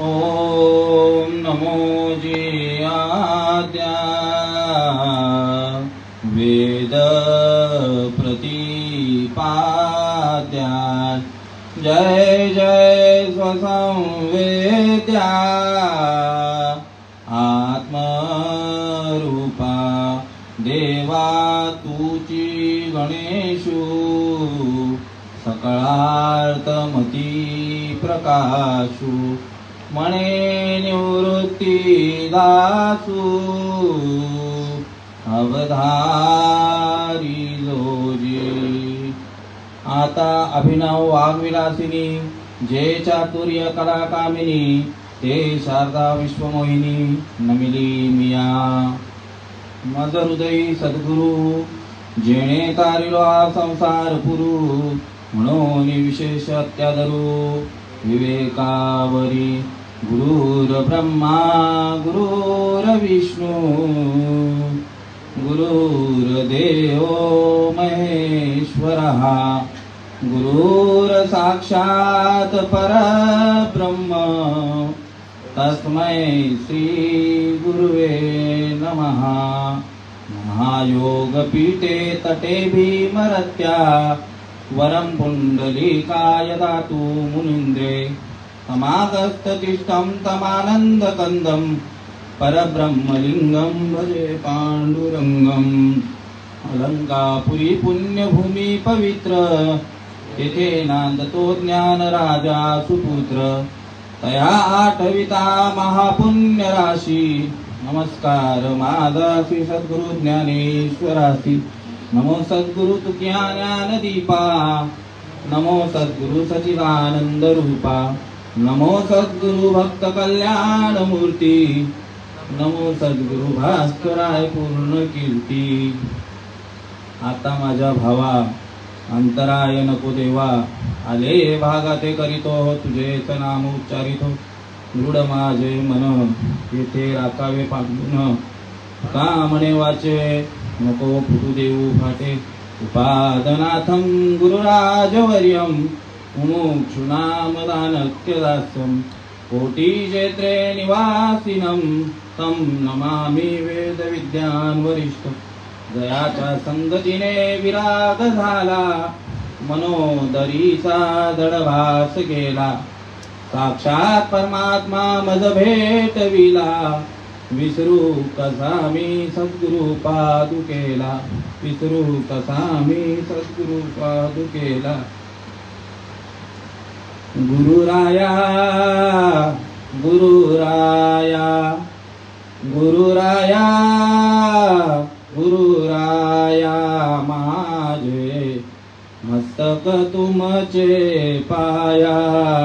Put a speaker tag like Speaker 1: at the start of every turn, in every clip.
Speaker 1: ओम नमो जे आद्या वेद प्रतिपाद्या जय जय स्वसंवेद्या आत्मरूपा देवा तुची गणेशु सकळार्थमती प्रकाशु मणे निवृत्ती दासु अवधारी जोजी। आता अभिनव वाग्विलासिनी जे चातुर्य कला कामिनी ते शारदा विश्वमोहिनी नमिली मिया। मज हृदयी सद्गुरु जेणे तारिलो संसार पुरु म्हणून विशेष अत्यादरू विवेकावरी गुरुर ब्रह्मा गुरुर विष्णू गुरुर देवो महेश्वरः गुरुर साक्षात् परब्रह्म तस्मै श्री गुरुवे नमः। महायोगपीठे तटे भीमरत्या वरं पुण्डलीकाय दातु मुनीन्द्रे तमागस्ततिष्ठं तमानन्दकन्दं परब्रह्मलिङ्गं भजे पाण्डुरङ्गम्। अलंकापुरी पुण्यभूमि पवित्र तेथे नांदतो ज्ञानराजा सुपुत्र तया आठविता महापुण्य राशी। नमस्कार माझासी सद्गुरु ज्ञानेश्वरासी नमो सद्गुरु तुक्या ज्ञानदीपा नमो सद्गुरु सच्चिदानंद रूपा नमो सद्गुरु भक्त कल्याण मूर्ती नमो सद्गुरु भास्कराय पूर्ण कीर्ती। आता माझ्या भावा अंतराय नको देवा आले भागाते करीतो तुझेच नाम उच्चारितो दृढ माझे मन येथे राखावे पांगुन का म्हणे वाचे नको फुटू देऊ फाटे उपादनाथं गुरुराजवर्यं मुमुक्षुनामदानत्यदास्यं कोटि क्षेत्रे निवासिनं तं नमामि वेद विद्यान वरिष्ठ। जयाच्या संगतीने विराग झाला मनोदरीचा दडभास गेला साक्षात परमात्मा मज भेटविला विसरू कसा मी सद्गुरु पादुकेला विसरू कसा मी सद्गुरु पादुकेला। गुरुराया गुरुराया गुरुराया गुरुराया माझे मस्तक तुमचे पाया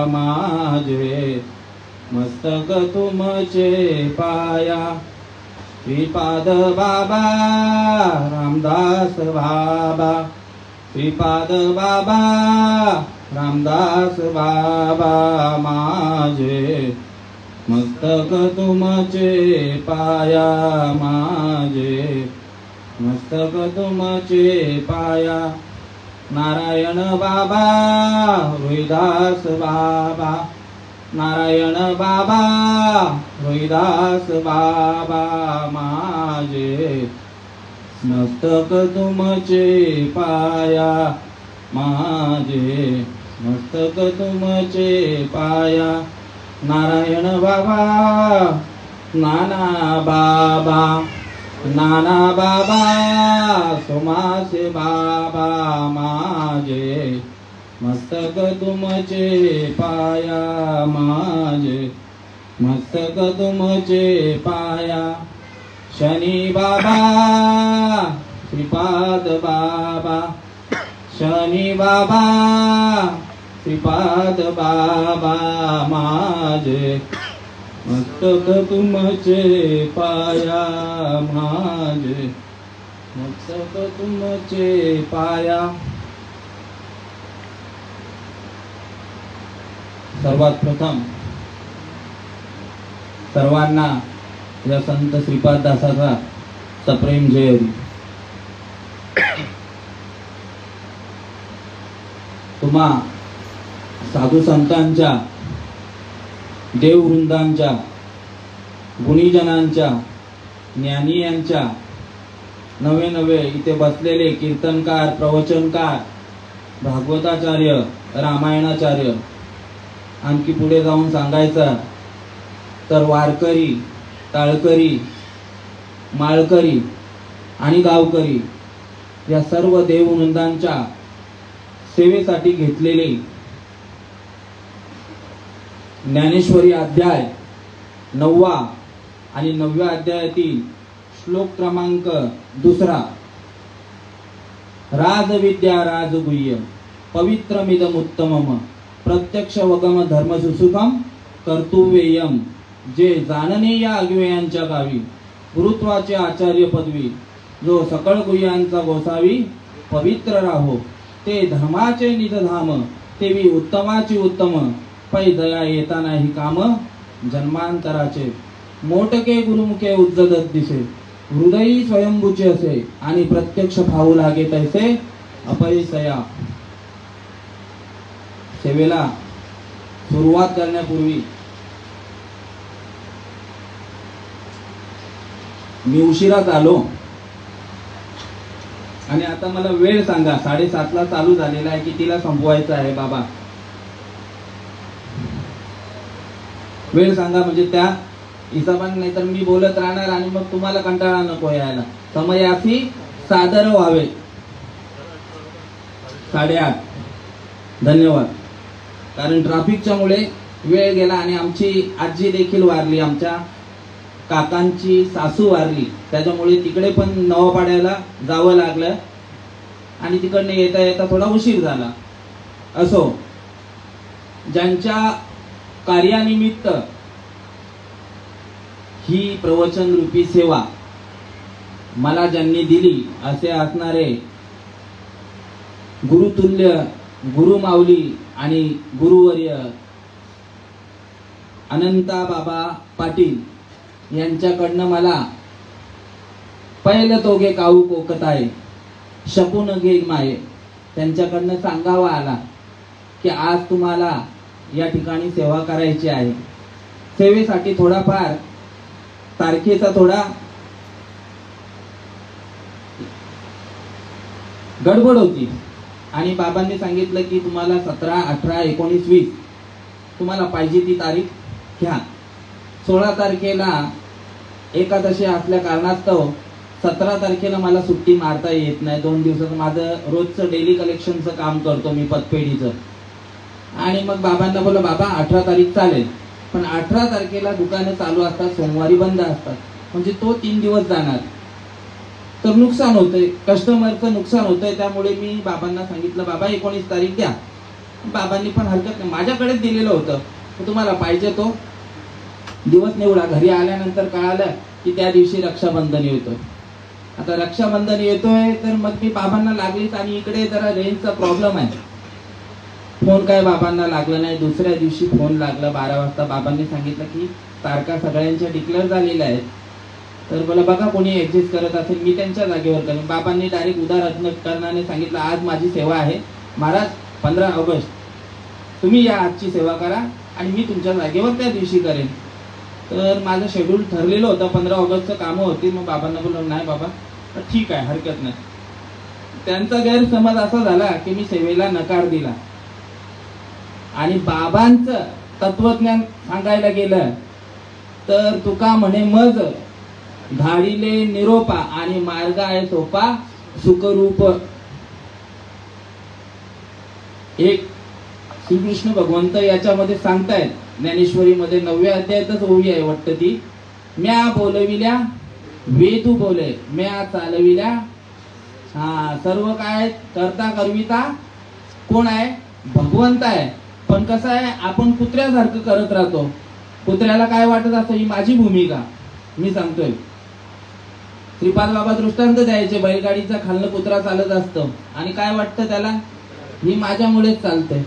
Speaker 1: माझे मस्तक तुमचे पाया। श्रीपाद बाबा रामदास बाबा श्रीपाद बाबा रामदास बाबा माझे मस्तक तुमचे पाया माझे मस्तक तुमचे पाया। नारायण बाबा रोहिदास बाबा नारायण बाबा रोहिदास बाबा माझे मस्तक तुमचे पाया माझे मस्तक तुमचे पाया। नारायण बाबा नाना बाबा नाना बाबा सोमासे बाबा माझे मस्तक तुमचे पाया माझे मस्तक तुमचे पाया। शनी बाबा श्रीपाद बाबा शनी बाबा श्रीपाद बाबा माझे मस्तक तुमचे पाया माझे मस्तक तुमचे पाया। सर्वात प्रथम सर्वांना या संत श्रीपाद दासाचा सप्रेम जय हरी। तुम्हा साधू संतांच्या देववृंदांच्या, गुणीजनांच्या, ज्ञानियांच्या, नवे नवे इथे बसलेले कीर्तनकार, प्रवचनकार, भागवताचार्य, रामायणाचार्य, आणखी पुढे जाऊन सांगायचं तर वारकरी, टाळकरी, माळकरी आणि गावकरी या सर्व देववृंदांच्या सेवेसाठी घेतलेले ज्ञानेश्वरी अध्याय 9वा आणि 9व्या अध्यायातील श्लोक क्रमांक 2 राजविद्या राजगुह्य पवित्रमिदमुत्तमम प्रत्यक्ष वगम धर्म सुसुखम कर्तुव्ययम जे जाणणे या अज्ञेयांच्या गावी गुरुत्वाचे आचार्य पदवी जो सकळ गुह्यांचा गोसावी पवित्र राहो ते धर्माचे निजधाम तेवी उत्तमाची उत्तम पै दया येता नाही काम जन्मांतराचे मोटके गुरुमुखे उज्जलत दिसे हृदयी स्वयंभूचे असे आणि प्रत्यक्ष भाऊ लागे तैसे अपरिसया. सेवेला सुरुवात करण्यापूर्वी मी उशिराच आलो आणि आता मला वेळ सांगा. 7:30ला चालू झालेला आहे, कितीला संपवायचं आहे बाबा? वेळ सांगा म्हणजे त्या हिशोबाने, नाही तर मी बोलत राहणार आणि मग तुम्हाला कंटाळा नको यायला. समयासी सादर व्हावे. 8:30. धन्यवाद. कारण ट्रॅफिकच्या मुळे वेळ गेला आणि आमची आजी देखील वारली, आमच्या काकांची सासू वारली, त्याच्यामुळे तिकडे पण नवापाड्याला जावं लागलं आणि तिकडनं येता येता थोडा उशीर झाला. असो, ज्यांच्या कार्यानिमित्त ही प्रवचन रूपी सेवा मला ज्यांनी दिली असे असणारे गुरुतुल्य, गुरुमाऊली आणि गुरुवर्य अनंता बाबा पाटील यांच्याकडनं मला पहिलं तोगे काऊ कोकताय शकून घे माये त्यांच्याकडनं सांगावा आला की आज तुम्हाला या ठिकाणी सेवा करायची आहे. सेवेसाठी थोडाफार तारखेचा थोडा गडबड होती आणि बाबांनी सांगितलं की तुम्हाला 17, 18, 19, 20 तुम्हाला पाहिजे ती तारीख घ्या. 16 तारखेला एकादशी असल्या कारणास्तव 17 तारखेला मला सुट्टी मारता येत नाही. 2 दिवसाचं माझं रोजचं डेली कलेक्शनचं काम करतो मी पतपेढीचं. आणि मग बाबांना बोललो बाबा 18 तारीख चालेल, पण 18 तारखेला दुकानं चालू असतात, सोमवारी बंद असतात, म्हणजे तो 3 दिवस जाणार तर नुकसान होतंय, कस्टमरचं नुकसान होतंय. त्यामुळे मी बाबांना सांगितलं बाबा 19 तारीख द्या. बाबांनी पण हरकत नाही, माझ्याकडेच दिलेलं होतं, तुम्हाला पाहिजे तो दिवस निवडा. घरी आल्यानंतर कळालं की त्या दिवशी रक्षाबंधन येतोय. आता रक्षाबंधन येतोय तर मग मी बाबांना लागलीच आणि इकडे जरा रेंजचा प्रॉब्लेम आहे. फोन काय बाबांना लागला नाही. दुसऱ्या दिवशी फोन लागला 12 वाजता. बाबांनी सांगितलं की तारखा सगळ्यांच्या डिक्लेअर झालेल्या आहेत, तर मला बघा कोणी ऍडजस्ट करत असेल, मी त्यांच्या जागेवर करेन. बाबांनी डायरेक्ट उदाहरणाने सांगितलं आज माझी सेवा आहे महाराज 15 ऑगस्ट, तुम्ही या आजची सेवा करा आणि मी तुमच्या जागेवर त्या दिवशी करेन. तर माझं शेड्यूल ठरलेलं होतं, 15 ऑगस्टचं कामं होती. मग बाबांना बोललो नाही बाबा ठीक आहे हरकत नाही. त्यांचा गैरसमज असा झाला की मी सेवेला नकार दिला आणि बाबांचं तत्वज्ञान सांगायला गेलं तर तुका म्हणे मज धाडीले निरोपा आणि मार्ग आहे सोपा सुखरूप. एक श्रीकृष्ण भगवंत याच्यामध्ये सांगतायत ज्ञानेश्वरीमध्ये 9व्या अध्यायातच ओवी आहे वाटतं ती. म्या बोलविल्या वेदू बोले, म्या चालविल्या. सर्व काय करता करविता कोण आहे? भगवंत आहे. पण कसं आहे आपण कुत्र्यासारखं करत राहतो. कुत्र्याला काय वाटत असतं ही माझी भूमिका. मी सांगतोय श्रीपाद बाबा दृष्टांत द्यायचे, बैलगाडीचा खालनं कुत्रा चालत असतो आणि काय वाटतं त्याला ही माझ्यामुळेच चालतंय.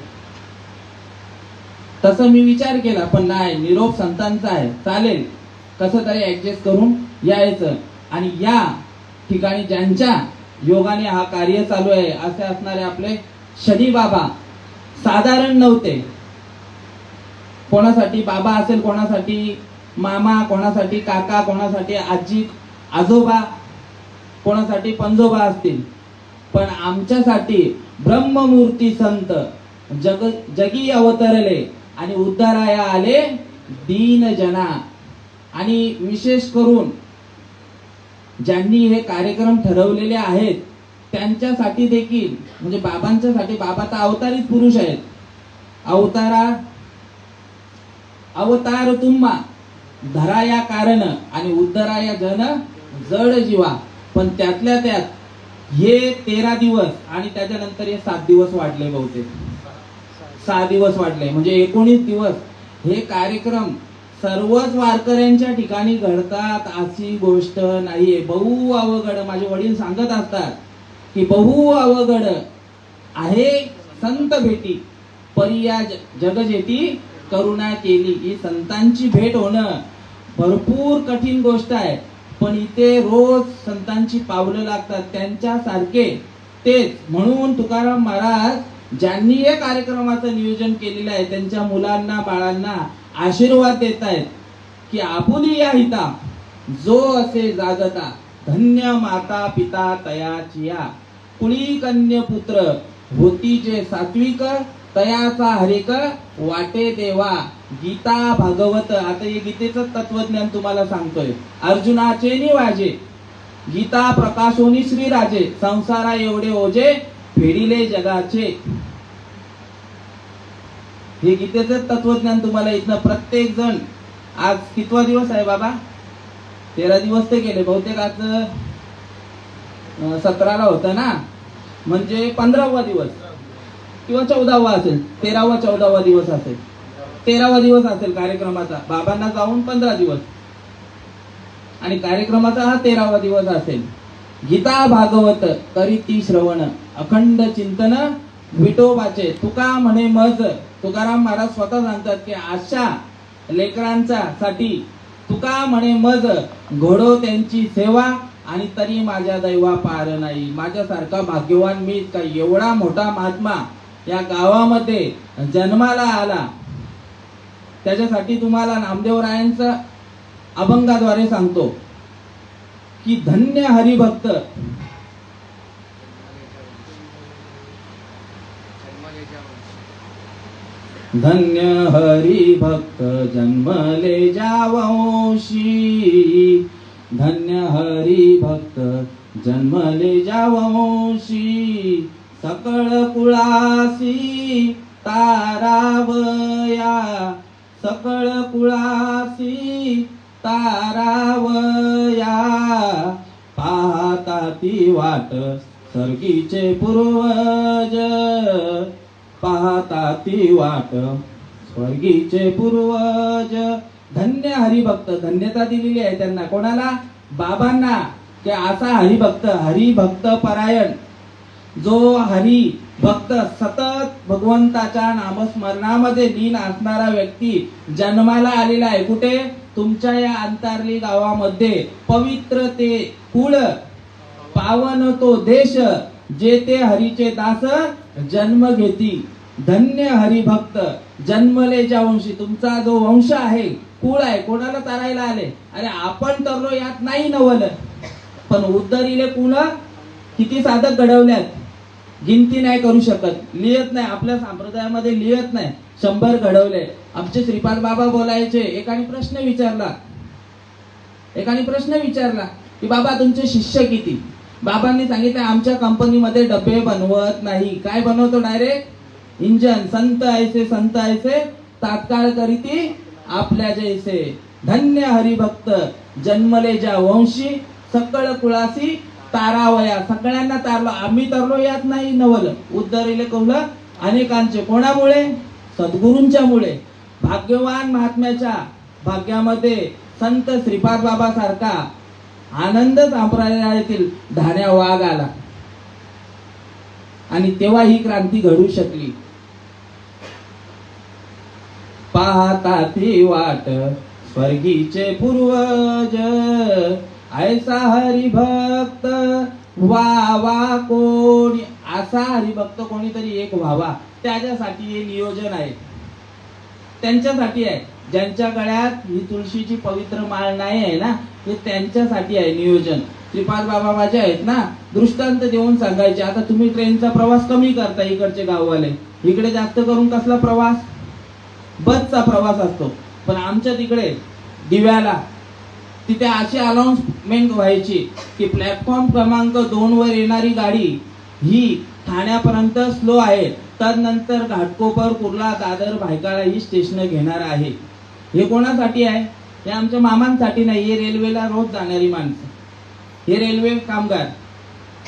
Speaker 1: तसं मी विचार केला पण नाही, निरोप संतांचा आहे, चालेल कसं तरी ऍडजस्ट करून यायचं. आणि या ठिकाणी ज्यांच्या योगाने हा कार्य चालू आहे असे असणारे आपले शनी बाबा साधारण नव्हते. कोणासाठी बाबा असेल, कोणासाठी मामा, कोणासाठी काका, कोणासाठी आजी आजोबा, कोणासाठी पंजोबा असतील, पण आमच्यासाठी ब्रह्ममूर्ती संत जगी अवतरले आणि उद्धाराया आले दीन जना. आणि विशेष करून ज्यांनी हे कार्यक्रम ठरवलेले आहेत त्यांच्यासाठी देखील, म्हणजे बाबांच्यासाठी, बाबा तर अवतारित पुरुष आहेत, अवतार तुम्हा धराया कारण आणि उद्धराया जन जड जीवा. पण त्यातल्या त्यात हे 13 दिवस आणि त्याच्यानंतर हे 7 दिवस वाढले, बहुतेक 6 दिवस वाढले, म्हणजे 19 दिवस हे कार्यक्रम सर्वच वारकऱ्यांच्या ठिकाणी घडतात अशी गोष्ट नाहीये. बहु अवघड, माझे वडील सांगत असतात की बहु अवघड आहे संत भेटी, परिया जगजेती करुणा केली. ही संतांची भेट होणं भरपूर कठीण गोष्ट आहे, पण इथे रोज संतांची पावलं लागतात त्यांच्यासारखे तेच. म्हणून तुकाराम महाराज ज्यांनी हे कार्यक्रमाचं नियोजन केलेलं आहे त्यांच्या मुलांना बाळांना आशीर्वाद देत आहेत की आपुली या हिता जो असे जागता, धन्य माता पिता तयाचिया, कुळी कन्य पुत्र होती जे सात्विक, तयाचा हरिक वाटे देवा. गीता भागवत. आता हे गीतेचं तत्वज्ञान तुम्हाला सांगतोय. अर्जुनाचे निवाजे गीता प्रकाशोनी श्रीराजे, संसारा एवढे ओझे फेडिले जगाचे. हे गीतेचं तत्वज्ञान तुम्हाला इथनं प्रत्येक जण. आज कितवा दिवस आहे बाबा? 13 दिवस ते गेले, बहुतेक आज 17ला होता ना, म्हणजे 15वा दिवस किंवा 14वा असेल, 13वा 14वा दिवस असेल, 13वा दिवस असेल कार्यक्रमाचा. बाबांना जाऊन 15 दिवस आणि कार्यक्रमाचा हा 13वा दिवस असेल. गीता भागवत करीती श्रवण, अखंड चिंतन विठोबाचे. तुका म्हणे मज. तुकाराम महाराज स्वतः सांगतात की अशा लेकरांच्या साठी तुका म्हणे मज, घडो त्यांची सेवा आणि तरी माझ्या दैवा पार नाही. माझ्यासारखा भाग्यवान मी का एवढा मोठा महात्मा या गावामध्ये जन्माला आला, त्याच्यासाठी तुम्हाला नामदेवरायांचा अभंगाद्वारे सांगतो की धन्य हरिभक्त, धन्य हरिभक्त जन्मले जावंशी, धन्य हरिभक्त जन्मले जावंशी, सकळ कुळासी तारावया, सकळ कुळासी तारावया, पाहता ती वाट सर्गीचे पूर्वज, पाहता ती वाट स्वर्गीचे पूर्वज. धन्य हरिभक्त, धन्यता दिलेली आहे त्यांना. कोणाला? बाबांना. की असा हरिभक्त, हरिभक्त परायण, जो हरी भक्त सतत भगवंताच्या नामस्मरणामध्ये लीन असणारा व्यक्ती जन्माला आलेला आहे. कुठे? तुमच्या या अंतरली गावामध्ये. पवित्र ते कुळ, पावन तो देश, जेथे हरीचे दास जन्म घेती. धन्य हरिभक्त जन्मले ज्या वंशी. तुमचा जो वंश आहे, कुळ आहे, कोणाला तारायला आले? अरे आपण तरलो यात नाही नवल, पण उद्धरीले कुळ किती साधक घडवल्यात, गिनती नाही करू शकत, लिहत नाही. आपल्या संप्रदायामध्ये लिहत नाही. 100 घडवले. आमचे श्रीपाद बाबा बोलायचे. एकाने प्रश्न विचारला की बाबा तुमचे शिष्य किती? बाबांनी सांगितलं आमच्या कंपनीमध्ये डबे बनवत नाही. काय बनवतो? Direct engine. संत ऐसे तात्काळ करीती आपल्या जैसे. धन्य हरिभक्त जन्मले ज्या वंशी, सकळ कुळासी तारावया. सगळ्यांना तारलो, आम्ही तरलो यात नाही नवल. उद्धरिले कौलं अनेकांचे. कोणामुळे? सद्गुरूंच्या मुळे. भाग्यवान महात्म्याच्या भाग्यामध्ये संत श्रीपाद बाबा सारखा आनंद संप्रदायातील धाण्या वाघ आला आणि तेव्हा ही क्रांती घडू शकली. पाहता ती वाट स्वर्गीचे पूर्वज, ऐसा हरिभक्त व्हावा कोणी. असा हरिभक्त कोणीतरी एक व्हावा, त्याच्यासाठी हे नियोजन आहे. त्यांच्यासाठी आहे. ज्यांच्या गळ्यात ही तुळशीची पवित्र माळ नाही आहे ना, हे त्यांच्यासाठी आहे नियोजन. श्रीपाद बाबा माझे आहेत ना, दृष्टांत देऊन सांगायचे. आता तुम्ही ट्रेनचा प्रवास कमी करता इकडचे गाववाले, इकडे जास्त करून कसला प्रवास, बसचा प्रवास असतो. पण आमच्या तिकडे दिव्याला तिथे अशी अनाउन्समेंट व्हायची की प्लॅटफॉर्म क्रमांक 2 वर येणारी गाडी ही ठाण्यापर्यंत स्लो आहे, त्यानंतर घाटकोपर, कुर्ला, दादर, भायखळा ही स्टेशन घेणार आहे. हे कोणासाठी आहे? हे आमच्या मामांसाठी नाही, हे रेल्वेला रोज जाणारी माणसं, हे रेल्वे कामगार,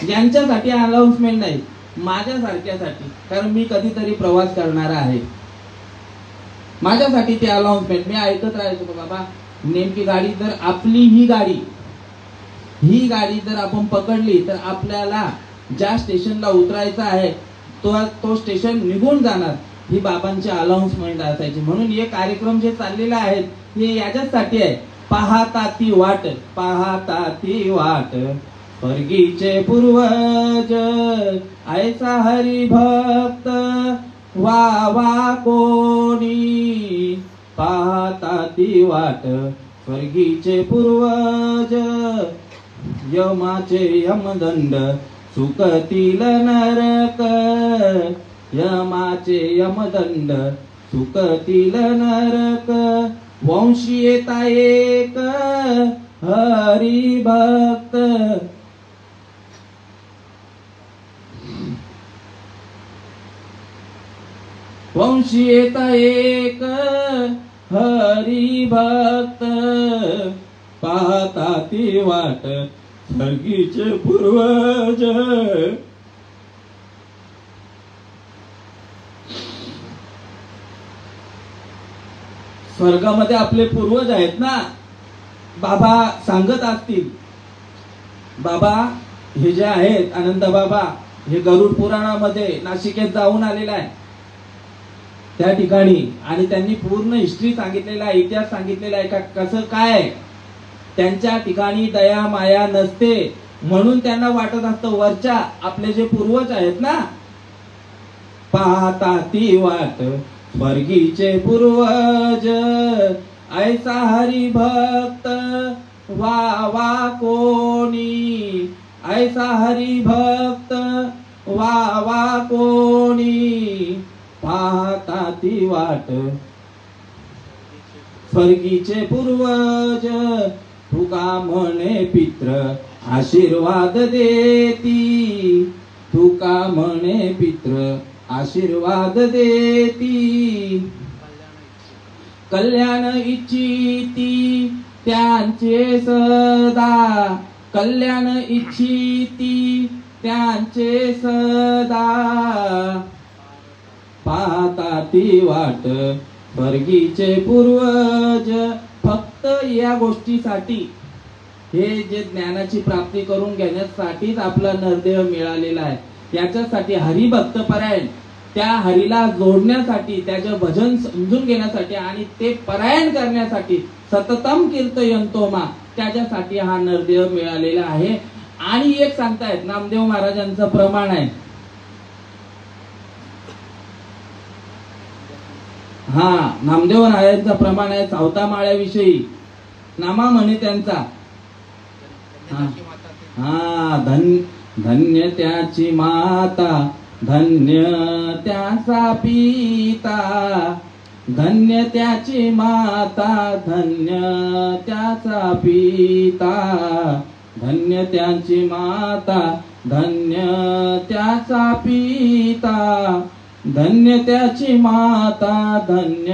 Speaker 1: ज्यांच्यासाठी अनाउन्समेंट नाही, माझ्यासारख्यासाठी. कारण मी कधीतरी प्रवास करणारा आहे, माझ्यासाठी ते अनाउन्समेंट मी ऐकत राहायचो. बाबा नेमकी गाडी जर आपली ही गाडी जर आपण पकडली तर आपल्याला ज्या स्टेशनला उतरायचं आहे तो स्टेशन निघून जाणार, ही बाबांची अनाउन्समेंट असायची. म्हणून हे कार्यक्रम जे चाललेले आहेत हे याच्यासाठी आहे. पाहता ती वाट, पाहता ती वाट, स्वर्गीचे पूर्वज ऐसा हरिभक्त, वा वा कोणी. पाहता ती वाट, स्वर्गीचे पूर्वज, यमाचे यमदंड, सुकतील नरक, यमाचे यमदंड, सुकतील नरक. वंशी येता एक हरिभक्त, वंशी येता एक हरिभक्त, पाहता ती वाट, स्वर्गीचे पूर्वज. स्वर्गामध्ये आपले पूर्वज आहेत ना, बाबा सांगत असतील. बाबा हे जे आहेत आनंद बाबा, हे गरुड पुराणामध्ये नाशिकेत जाऊन आलेला आहे त्या ठिकाणी, आणि त्यांनी पूर्ण हिस्ट्री सांगितलेला आहे, इतिहास सांगितलेला आहे का कसं काय. त्यांच्या ठिकाणी दया माया नसते, म्हणून त्यांना वाटत असतं वरच्या आपले जे पूर्वज आहेत ना, पाहता ती वाट, स्वर्गीचे पूर्वज ऐसा हरिभक्त, वा वा कोणी. ऐसा हरिभक्त, वा वा कोणी. पाहता ती वाट, स्वर्गीचे पूर्वज, तुका म्हणे पित्र आशीर्वाद देती, तुका म्हणे पित्र आशीर्वाद देती. कल्याण इच्छिती त्यांचे सदा, कल्याण इच्छिती त्यांचे सदा. पाहता ती वाट, स्वर्गीचे पूर्वज. फक्त या गोष्टीसाठी, हे जे ज्ञानाची प्राप्ती करून घेण्यासाठीच आपला नरदेह मिळालेला आहे. याच्यासाठी हरिभक्त परायण, त्या हरीला जोडण्यासाठी, त्याचे भजन समजून घेण्यासाठी आणि ते परायण करण्यासाठी, सततम कीर्तयंतो मा, त्याच्यासाठी हा नरदेह मिळालेला आहे. आणि एक सांगतायत नामदेव महाराजांचं प्रमाण आहे. हा नामदेव महाराजांचा प्रमाण आहे सावता माळ्याविषयी. नामा म्हणे त्यांचा, हा धन्य त्याची माता, धन्य त्याचा पिता, धन्य त्याची माता, धन्य त्याचा पिता, धन्य त्याची माता, धन्य त्याचा पिता, धन्य त्याची माता, धन्य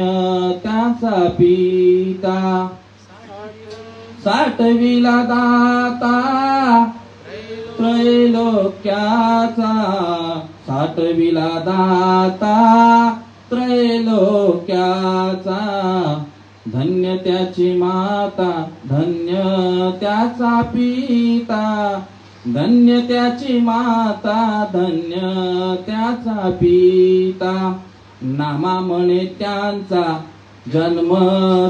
Speaker 1: त्याचा पिता. साठविला दाता त्रैलोक्याचा, साठविला दाता त्रैलोक्याचा, धन्य त्याची माता, धन्य त्याचा पिता, धन्य त्याची माता, धन्य त्याचा पिता. नामा म्हणे त्यांचा जन्म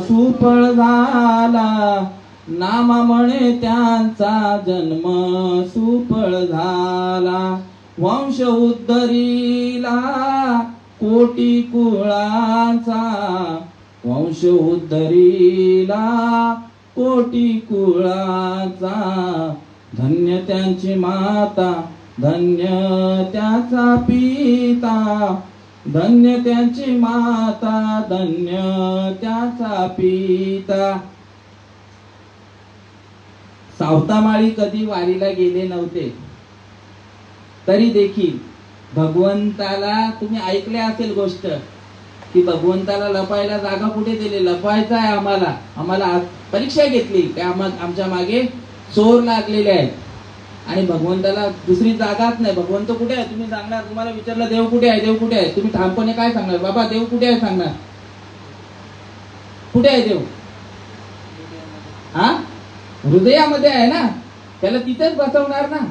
Speaker 1: सुफळ झाला, नामा म्हणे त्यांचा जन्म सुफळ झाला. वंश उद्धरीला कोटी कुळांचा, वंश उद्धरीला कोटी कुळाचा, धन्य त्यांची माता, धन्य त्याचा पिता, धन्य त्यांची माता, धन्य त्याचा पिता. सावतामाळी कधी वारीला गेले नव्हते, तरी देखील भगवंताला, तुम्ही ऐकले असेल गोष्ट की भगवंताला लपायला जागा कुठे दिली, लपायचं आहे आम्हाला, आम्हाला परीक्षा घेतली की आमच्या मागे चोर लागलेले आहेत आणि भगवंताला दुसरी जागाच नाही. भगवंत कुठे आहे तुम्ही सांगणार, तुम्हाला विचारलं देव कुठे आहे, देव कुठे आहे, तुम्ही ठामपणे काय सांगणार, बाबा देव कुठे आहे सांगणार, कुठे आहे देव? हा, हृदयामध्ये आहे ना, त्याला तिथेच बसवणार ना.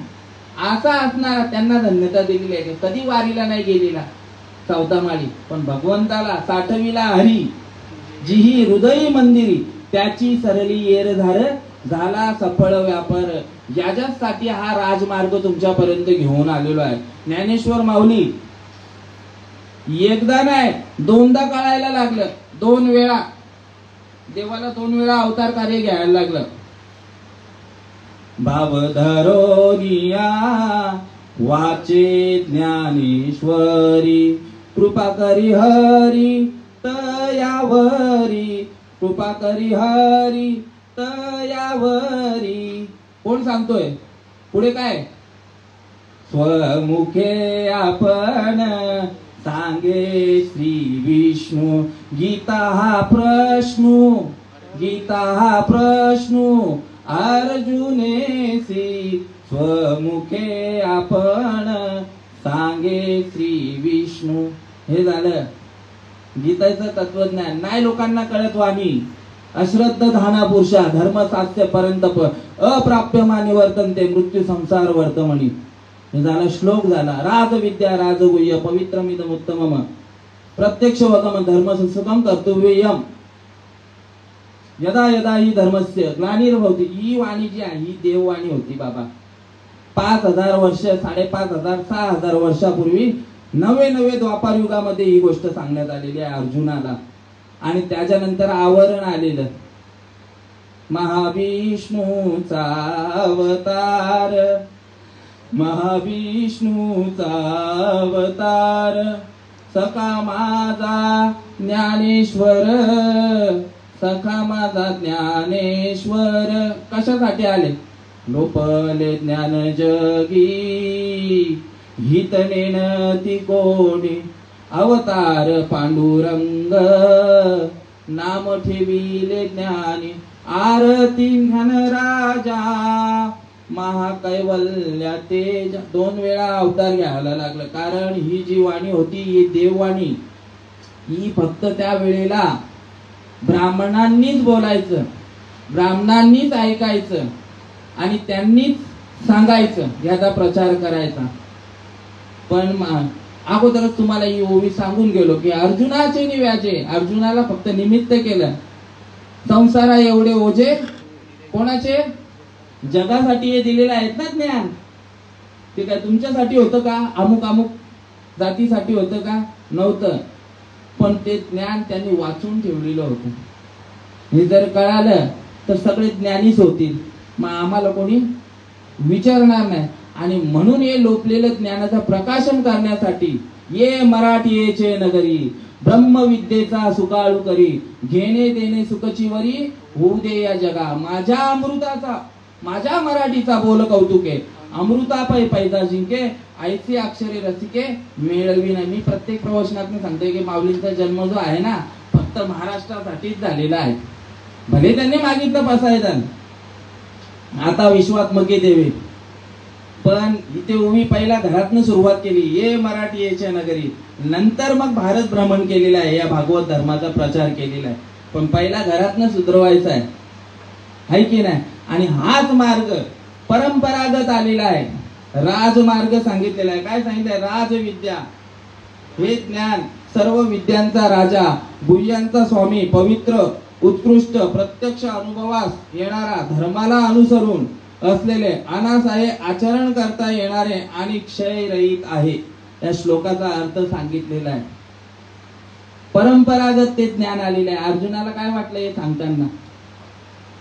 Speaker 1: असा असणारा त्यांना धन्यता दिलेली आहे. कधी वारीला नाही गेलेला सावतामाळी, पण भगवंताला साठविला हरी, जीही हृदयी मंदिरी, त्याची सरली येरधार, झाला सफळ व्यापार. याच्यासाठी हा राजमार्ग तुमच्यापर्यंत घेऊन आलेलो आहे. ज्ञानेश्वर माऊली एकदा नाही दोनदा कळायला लागलं, 2 वेळा देवाला 2 वेळा अवतार कार्य घ्यायला लागलं. भाव धरोनिया वाचे ज्ञानेश्वरी, कृपा करी हरी तयावरी, कृपा करी हरी तयावरी. कोण सांगतोय पुढे काय? स्वमुखे आपण सांगे श्री विष्णू, गीता हा प्रश्न, गीता हा प्रश्न अर्जुनेसी, स्वमुखे आपण सांगे श्री विष्णू. हे झालं गीतेचं तत्वज्ञान. नाही लोकांना कळत वाणी. अश्रद्ध धाना पुरुषा धर्मसास्य परंतप, अप्राप्यमाने वर्तनते मृत्यू संसार वर्तमणी. हे झाला श्लोक झाला. राजविद्या राजगुह्य पवित्रमिदम उत्तमम, प्रत्यक्ष वगम धर्म सुसुखम कर्तव्यम, यदा यदा ही धर्मस्य ग्लानिर्भवति. ही वाणी जी आहे ही देववाणी होती बाबा. 5000 वर्ष, 5500, 6000 वर्षापूर्वी नवे द्वापार युगामध्ये ही गोष्ट सांगण्यात आलेली आहे अर्जुनाला. आणि त्याच्यानंतर आवरण आलेलं. महाविष्णूचा अवतार, महाविष्णूचा अवतार, सखा माझा ज्ञानेश्वर, सखा माझा ज्ञानेश्वर. कशासाठी आले? लोपले ज्ञान जगी, हितने ती कोणी, अवतार पांडुरंग, नाम ठेविले ज्ञानी, आरती घन राजा, महाकैवल्य तेज. 2 वेळा अवतार घ्यायला लागलं. कारण ही जी वाणी होती ही देववाणी. ही फक्त त्या वेळेला ब्राह्मणांनीच बोलायचं, ब्राह्मणांनीच ऐकायचं आणि त्यांनीच सांगायचं, याचा प्रचार करायचा. पण अगोदरच तुम्हाला ही ओवी सांगून गेलो की अर्जुनाचे निव्याचे, अर्जुनाला फक्त निमित्त केलं. संसारा एवढे ओझे कोणाचे? जगासाठी हे दिलेले आहेत ना ज्ञान. ते काय तुमच्यासाठी होतं का? अमुक अमुक जातीसाठी होतं का? नव्हतं. पण ते ज्ञान त्यांनी वाचून ठेवलेलं होतं. हे जर कळालं तर सगळे ज्ञानीच होतील. मग आम्हाला कोणी विचारणार नाही. आणि म्हणून हे लोपलेलं ज्ञानाचं प्रकाशन करण्यासाठी ये मराठीचे नगरी, ब्रह्मविद्येचा सुकाळू करी, घेणे देणे सुखचीवरी, होऊ दे या जगा माझ्या अमृताचा, माझ्या मराठीचा बोल कौतुके, अमृतापै पैदा जिंके, ऐसे अक्षरे रसिके मिळवी नाही. मी प्रत्येक प्रवचनात सांगतोय की माऊलींचा जन्म जो आहे ना फक्त महाराष्ट्रासाठीच झालेला आहे. भले त्यांनी मागितलं बसायचं आता विश्वात्मके देवे, पण इथे उभी पहिला घरातनं सुरुवात केली, ये मराठी याच्या नगरी. नंतर मग भारत भ्रमण केलेला आहे, या भागवत धर्माचा प्रचार केलेला आहे. पण पहिला घरातनं सुधरवायचा आहे की नाही. आणि हाच मार्ग परंपरागत आलेला आहे. राजमार्ग सांगितलेला आहे. काय सांगितलंय? राजविद्या, हे ज्ञान सर्व विद्यांचा राजा, गुह्यांचा स्वामी, पवित्र उत्कृष्ट प्रत्यक्ष अनुभवास येणारा, धर्माला अनुसरून असलेले, अनास आहे, आचरण करता येणारे आणि क्षय रहित आहे. या श्लोकाचा अर्थ सांगितलेला आहे. परंपरागत ते ज्ञान आलेलं आहे. अर्जुनाला काय वाटलं हे सांगताना?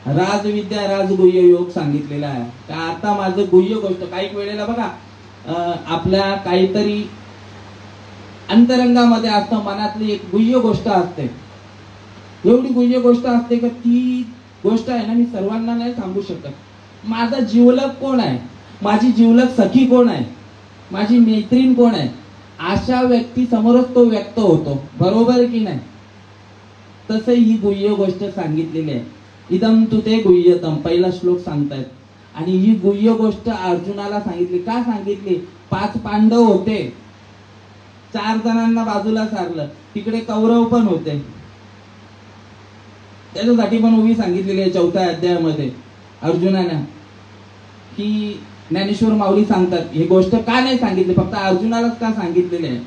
Speaker 1: राजविद्या राजगुह्य योग सांगितलेला आहे. का आता माझं गुह्य गोष्ट, काही वेळेला बघा आपल्या काहीतरी अंतरंगामध्ये असतं, मनातली एक गुह्य गोष्ट असते. एवढी गुह्य गोष्ट असते का ती गोष्ट आहे ना, मी सर्वांना नाही सांगू शकत. माझा जीवलक कोण आहे, माझी जीवलक सखी कोण आहे, माझी मैत्रीण कोण आहे, अशा व्यक्ती समोरच तो व्यक्त होतो. बरोबर की नाही? तसं ही गुह्य गोष्ट सांगितलेली आहे. इदम तु ते गुह्यतम, पहिला श्लोक सांगतायत. आणि ही गुह्य गोष्ट अर्जुनाला सांगितली. का सांगितली? 5 पांडव होते, 4 जणांना बाजूला सारलं, तिकडे कौरव पण होते, त्याच्यासाठी पण उभी सांगितलेली आहे 4थ्या अध्यायामध्ये अर्जुनाने. की ज्ञानेश्वर माऊली सांगतात ही गोष्ट का नाही सांगितली, फक्त अर्जुनालाच का सांगितलेली आहे?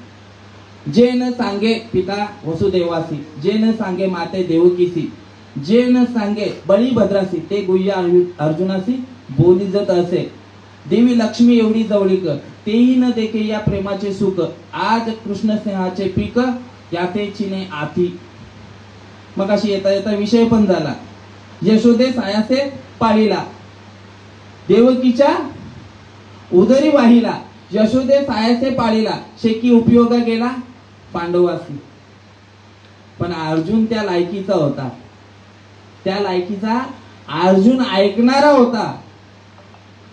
Speaker 1: जे न सांगे पिता वसुदेवासी, जे न सांगे माते देवकीसी, जे न सांगे बळीभद्रासी, ते गुह्य अर्जुनासी बोली जात असे. देवी लक्ष्मी एवढी जवळीक, तेही न देखे या प्रेमाचे सुख, आज कृष्ण स्नेहाचे पीक, याते चिने आती. मग अशी येता येता विषय पण झाला. यशोदे सायासे पाळीला, देवकीच्या उदरी वाहिला, यशोदे सायासे पाळीला, शेकी उपयोग गेला पांडवासी. पण अर्जुन त्या लायकीचा होता, त्या लायकीचा अर्जुन ऐकणारा होता.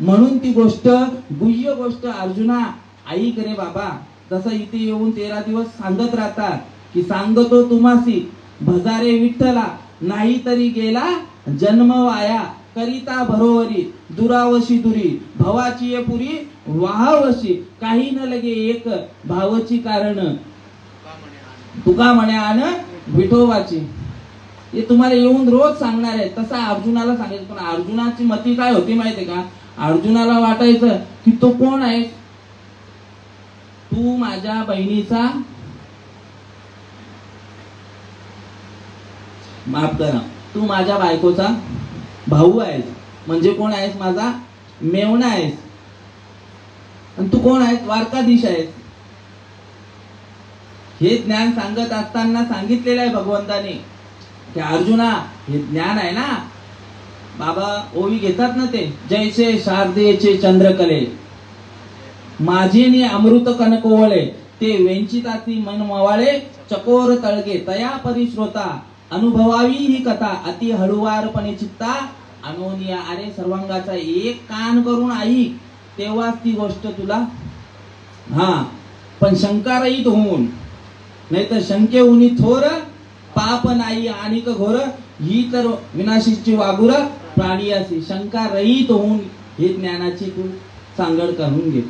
Speaker 1: म्हणून ती गोष्ट गुह्य गोष्ट अर्जुना ऐक रे बाबा. जसं इथे येऊन 13 दिवस सांगत राहतात की सांगतो तुम्हासी भजारे विठ्ठला, नाही तरी गेला जन्म वाया, करिता भरोवरी दुरावशी दुरी, भवाची ये पुरी वाहावशी, काही न लगे एक भावची कारण, तुका म्हणे आण विठोबाची. हे तुम्हाला येऊन रोज सांगणार आहे. तसा अर्जुनाला सांगायचं. पण अर्जुनाची मती काय होती माहितीये का? अर्जुनाला वाटायचं की तो कोण आहे? तू माझ्या बहिणीचा, माफ करा, तू माझ्या बायकोचा भाऊ आहेस. म्हणजे कोण आहेस? माझा मेवणा आहेस. आणि तू कोण आहेस? द्वारकाधीश आहेस. हे ज्ञान सांगत असताना सांगितलेलं आहे भगवंताने की अर्जुना हे ज्ञान आहे ना. बाबा ओवी घेतात ना ते, जैसे शारदेचे चंद्रकले, माझेनी अमृत कनकोवळे, ते वेंचिताची मन मवाळे, चकोर तळगे तया परिश्रोता, अनुभवावी ही कथा, अति हळुवारपणे चित्ता अनोनिया. अरे सर्वांगाचा एक कान करून ऐक, तेव्हाच ती गोष्ट तुला. पण शंकारहित होऊन, नाही तर शंकेहुनी थोर, पाप नाही आणिक घोर, ही तर विनाशीची वागुर प्राणी असे. शंका रहित होऊन हे ज्ञानाची तू सांगड करून घे.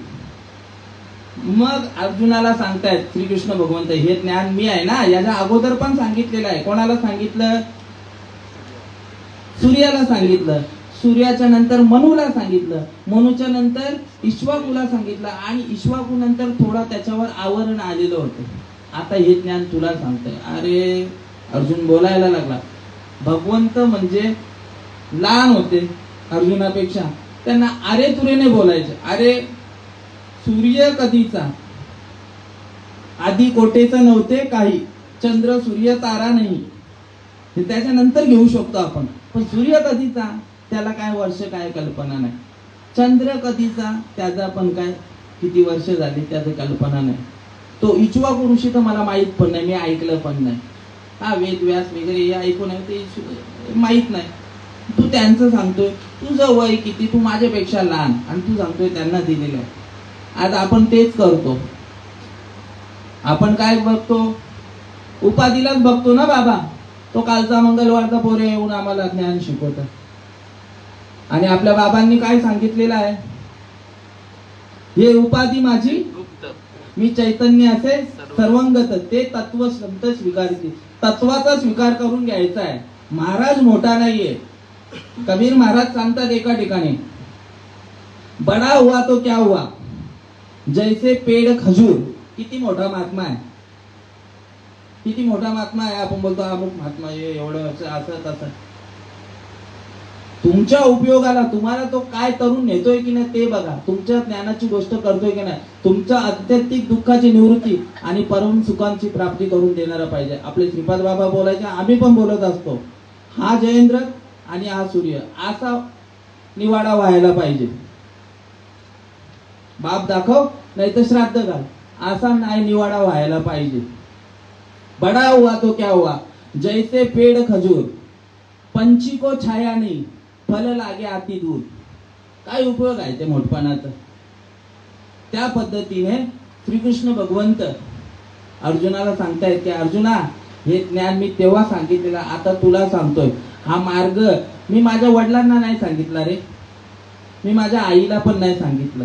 Speaker 1: मग अर्जुनाला सांगतायत श्रीकृष्ण भगवंत, हे ज्ञान मी आहे ना, याच्या अगोदर पण सांगितलेलं आहे. कोणाला सांगितलं? सूर्याला सांगितलं. सूर्याच्या नंतर मनूला सांगितलं. मनूच्या नंतर इक्ष्वाकूला सांगितलं. आणि इक्ष्वाकू नंतर थोडा त्याच्यावर आवरण आलेलं होतं. आता हे ज्ञान तुला सांगतंय. अरे अर्जुन बोलायला लागला. भगवंत म्हणजे लहान होते अर्जुनापेक्षा, त्यांना अरे तुरेने बोलायचे. अरे सूर्य कधीचा, आधी कोटेचं नव्हते काही, चंद्र सूर्य तारा नाही, हे त्याच्यानंतर घेऊ शकतो आपण. पण सूर्य कधीचा, त्याला काय वर्ष काय कल्पना नाही. चंद्र कधीचा, त्याचा पण काय किती वर्ष झाली त्याची कल्पना नाही. तो इक्ष्वाकू ऋषी तर मला माहित पण नाही, मी ऐकलं पण नाही. वेद व्यास वगैरे हे ऐकून ते माहित नाही. तू त्यांचं सांगतोय, तुझं वय किती, तू माझ्यापेक्षा लहान, आणि तू सांगतोय त्यांना दिलेलं आहे. आज आपण तेच करतो. आपण काय बघतो? उपाधीलाच बघतो ना बाबा. तो कालचा मंगळवारचा पोरे येऊन आम्हाला ज्ञान शिकवतात. आणि आपल्या बाबांनी काय सांगितलेलं आहे? हे उपाधी माझी मी चैतन्य असे सर्वंगत, ते तत्व संत स्वीकारते. तत्वाचा स्वीकार करून घ्यायचा आहे. महाराज मोठा नाहीये. कबीर महाराज सांगतात एका ठिकाणी, बडा हुआ तो क्या हुआ, जैसे पेड़ खजूर. किती मोठा महात्मा आहे, किती मोठा महात्मा आहे. आपण बोलतो अमुक महात्मा एवढं असं तसं. तुमच्या उपयोगाला तुम्हाला तो काय तरुण नेतोय की नाही ते बघा, तुमच्या ज्ञानाची गोष्ट करतोय की नाही, तुमच्या आध्यात्मिक दुःखाची निवृत्ती आणि परम सुखांची प्राप्ती करून देणारा पाहिजे. आपले श्रीपाद बाबा बोलायचे, आम्ही पण बोलत असतो, हा जयेंद्र आणि हा सूर्य असा निवाडा व्हायला पाहिजे. बाप दाखव नाही तर श्राद्ध घाल, असा नाही निवाडा व्हायला पाहिजे. बडा हुआ तो क्या हुआ, जैसे पेड़ खजूर, पंछी को छाया नहीं, फल लागे अति दूर. काय उपयोग आहे ते मोठपणाचा. त्या पद्धतीने श्रीकृष्ण भगवंत अर्जुनाला सांगतायत की अर्जुना, हे ज्ञान मी तेव्हा सांगितलेलं, आता तुला सांगतोय. हा मार्ग मी माझ्या वडिलांना नाही सांगितला रे, मी माझ्या आईला पण नाही सांगितलं,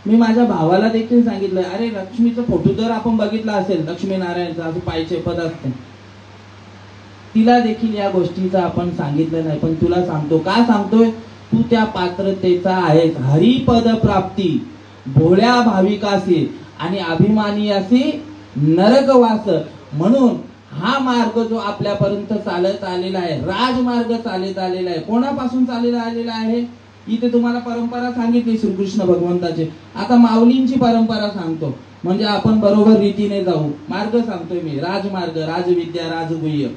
Speaker 1: मी माझ्या भावाला देखील सांगितलं. अरे लक्ष्मीचा फोटो जर आपण बघितला असेल, लक्ष्मी नारायणचा असं पायचे पद असते, तिला देखील या गोष्टीचं आपण सांगितलं नाही. पण तुला सांगतो. का सांगतोय? तू त्या पात्रतेचा आहेस. हरिपद प्राप्ती भोळ्या भाविकासी आणि अभिमानी असी नरकवास. म्हणून हा मार्ग जो आपल्यापर्यंत चालत आलेला आहे, राजमार्ग चालत आलेला आहे. कोणापासून चालत आलेला आहे? इथे तुम्हाला परंपरा सांगितली श्रीकृष्ण भगवंताची. आता माऊलींची परंपरा सांगतो, म्हणजे आपण बरोबर रीतीने जाऊ. मार्ग सांगतोय मी, राजमार्ग, राजविद्या, राजगुह्य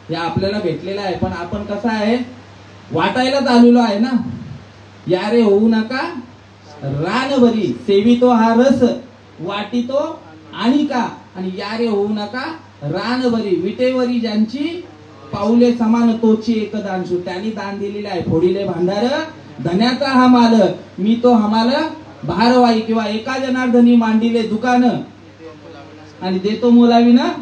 Speaker 1: हे आपल्याला भेटलेलं आहे. पण आपण कसं आहे, वाटायलाच आलेलो आहे ना. यारे होऊ नका रानभरी, सेवितो हा रस, वाटितो आणि का, आणि यारे होऊ नका रानभरी, विटेवरी ज्यांची पाऊले समान तोची एक दानशू. त्यांनी दान दिलेले आहे. फोडीले भांडार धन्याचा हा माल, मी तो हमाल भारवाई, किंवा एका जनार्दनी मांडिले दुकान आणि देतो मोलावी ना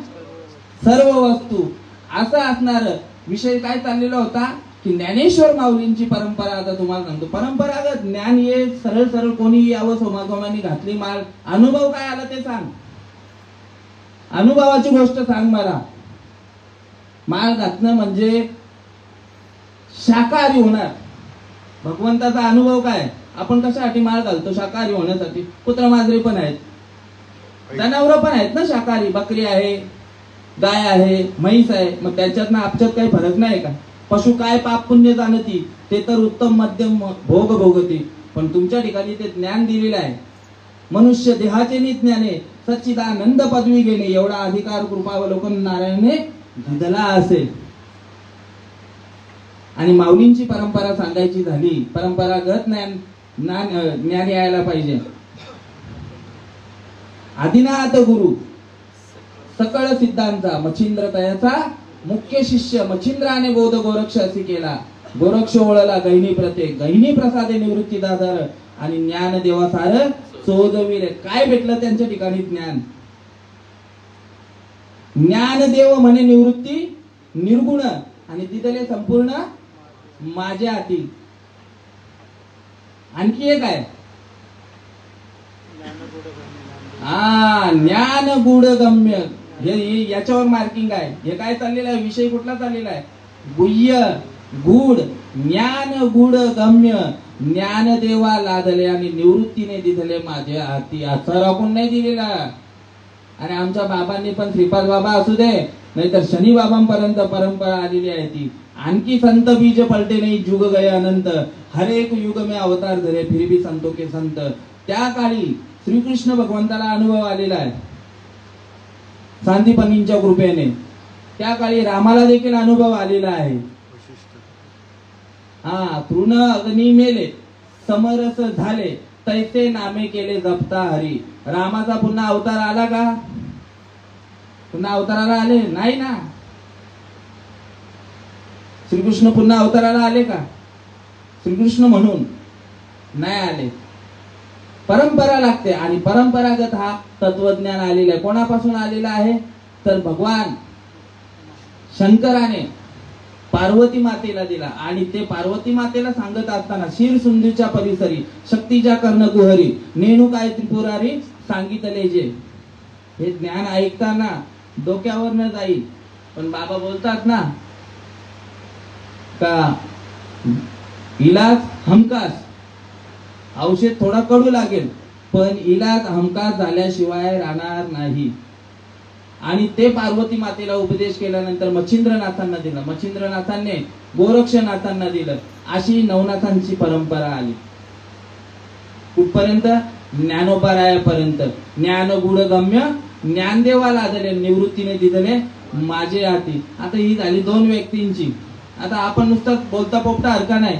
Speaker 1: सर्व वस्तू. असं असणार विषय काय चाललेला होता की ज्ञानेश्वर माऊलींची परंपरा. आता तुम्हाला सांगतो, परंपरागत ज्ञान ये सरळ सरळ कोणी यावं, सोमागोमानी घातली माल. अनुभव काय आला ते सांग, अनुभवाची गोष्ट सांग मला. माल घातणं म्हणजे शाकाहारी होणार. भगवंताचा अनुभव काय? आपण कशासाठी माळ घालतो? शाकाहारी होण्यासाठी. कुत्रा मांजरे पण आहेत, जनावर पण आहेत ना शाकाहारी. बकरी आहे, गाय आहे, म्हैस आहे. मग त्याच्यात ना आपच्यात काही फरक नाही का? पशु काय पाप पुण्य जाणती, ते तर उत्तम मध्यम भोग भोगती. पण तुमच्या ठिकाणी ते ज्ञान दिलेलं आहे. मनुष्य देहाचे निज्ञाने सच्चिदानंद पदवी घेणे, एवढा अधिकार कृपावलोकन नारायणने दिला असेल. आणि माऊलींची परंपरा सांगायची झाली, परंपरागत ज्ञान यायला पाहिजे. आदिनाथ गुरु सकळ सिद्धांचा मच्छिंद्र तयाचा मुख्य शिष्य, मच्छिंद्राने बोध गोरक्ष असे केला. गोरक्ष ओळला गहिनी प्रते, गहिनी प्रसादे निवृत्ती दादर, आणि ज्ञान देवा सार चोदविले. काय भेटलं त्यांच्या ठिकाणी? ज्ञान. ज्ञानदेव म्हणे निवृत्ती निर्गुण, आणि दिदले संपूर्ण माझ्या हाती. आणखी एक आहे, ज्ञान गुढ गम्य. हे याच्यावर मार्किंग आहे. हे काय चाललेलं आहे? विषय कुठला चाललेला आहे? गुह्य गुढ, ज्ञान गुढ गम्य, ज्ञानदेवा लादले आणि निवृत्तीने दिधले माझ्या हाती. असा राखून नाही दिलेला. आणि आमच्या बाबांनी पण, श्रीपाद बाबा असू दे नाहीतर शनी बाबांपर्यंत परंपरा आलेली आहे ती. आणखी संत बीज पलटे नाही जुग गए अनंत, हर एक युग में अवतार धरे फिर भी संतो के संत. त्या काळी श्रीकृष्ण भगवंताला अनुभव आलेला आहे सांदीपनींच्या कृपेने. त्या काळी रामाला देखील अनुभव आलेला आहे. तृण अग्नी मेले समरस झाले, तैसे नामे केले जपता हरी. रामाचा पुन्हा अवतार आला का? पुन्हा अवताराला आले नाही ना. श्रीकृष्ण पुन्हा अवताराला आले का? श्रीकृष्ण म्हणून नाही आले. परंपरा लागते. आणि परंपरागत हा तत्वज्ञान आलेला आहे. कोणापासून आलेला आहे? तर भगवान शंकराने पार्वती मातेला दिला. आणि ते पार्वती मातेला सांगत असताना शिर सुंदीच्या परिसरी शक्तीच्या कर्णकुहरी नेणू काय त्रिपुरारी सांगितले जे. हे ज्ञान ऐकताना डोक्यावर न जाईल. पण बाबा बोलतात ना का इलाज हमखास, औषध थोडा कडू लागेल पण इलाज हमखास झाल्याशिवाय राहणार नाही. आणि ते पार्वती मातेला उपदेश केल्यानंतर मच्छिंद्रनाथांना दिलं, मच्छिंद्रनाथांनी गोरक्षनाथांना दिलं. अशी नवनाथांची परंपरा आली. कुठपर्यंत? ज्ञानोबारायापर्यंत. ज्ञान गुणगम्य ज्ञानदेवाला दिले, निवृत्तीने दिले माझे हाती. आता ही झाली दोन व्यक्तींची. आता आपण नुसतं बोलता पोपटा हरका नाही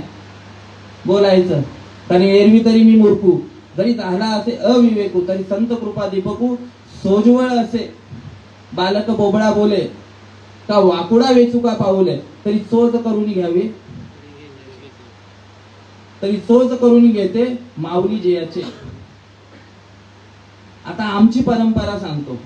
Speaker 1: बोलायचं, कारण एरवी तरी मी मूर्खू, जरी झाला असे अविवेकू, तरी संत कृपा दीपकू सोजवळ असे. बालक बोबडा बोले का वाकुडा वेचू का पाऊले, तरी चोच करून घ्यावी, तरी चोच करून घेते माऊली जयाचे. आता आमची परंपरा सांगतो.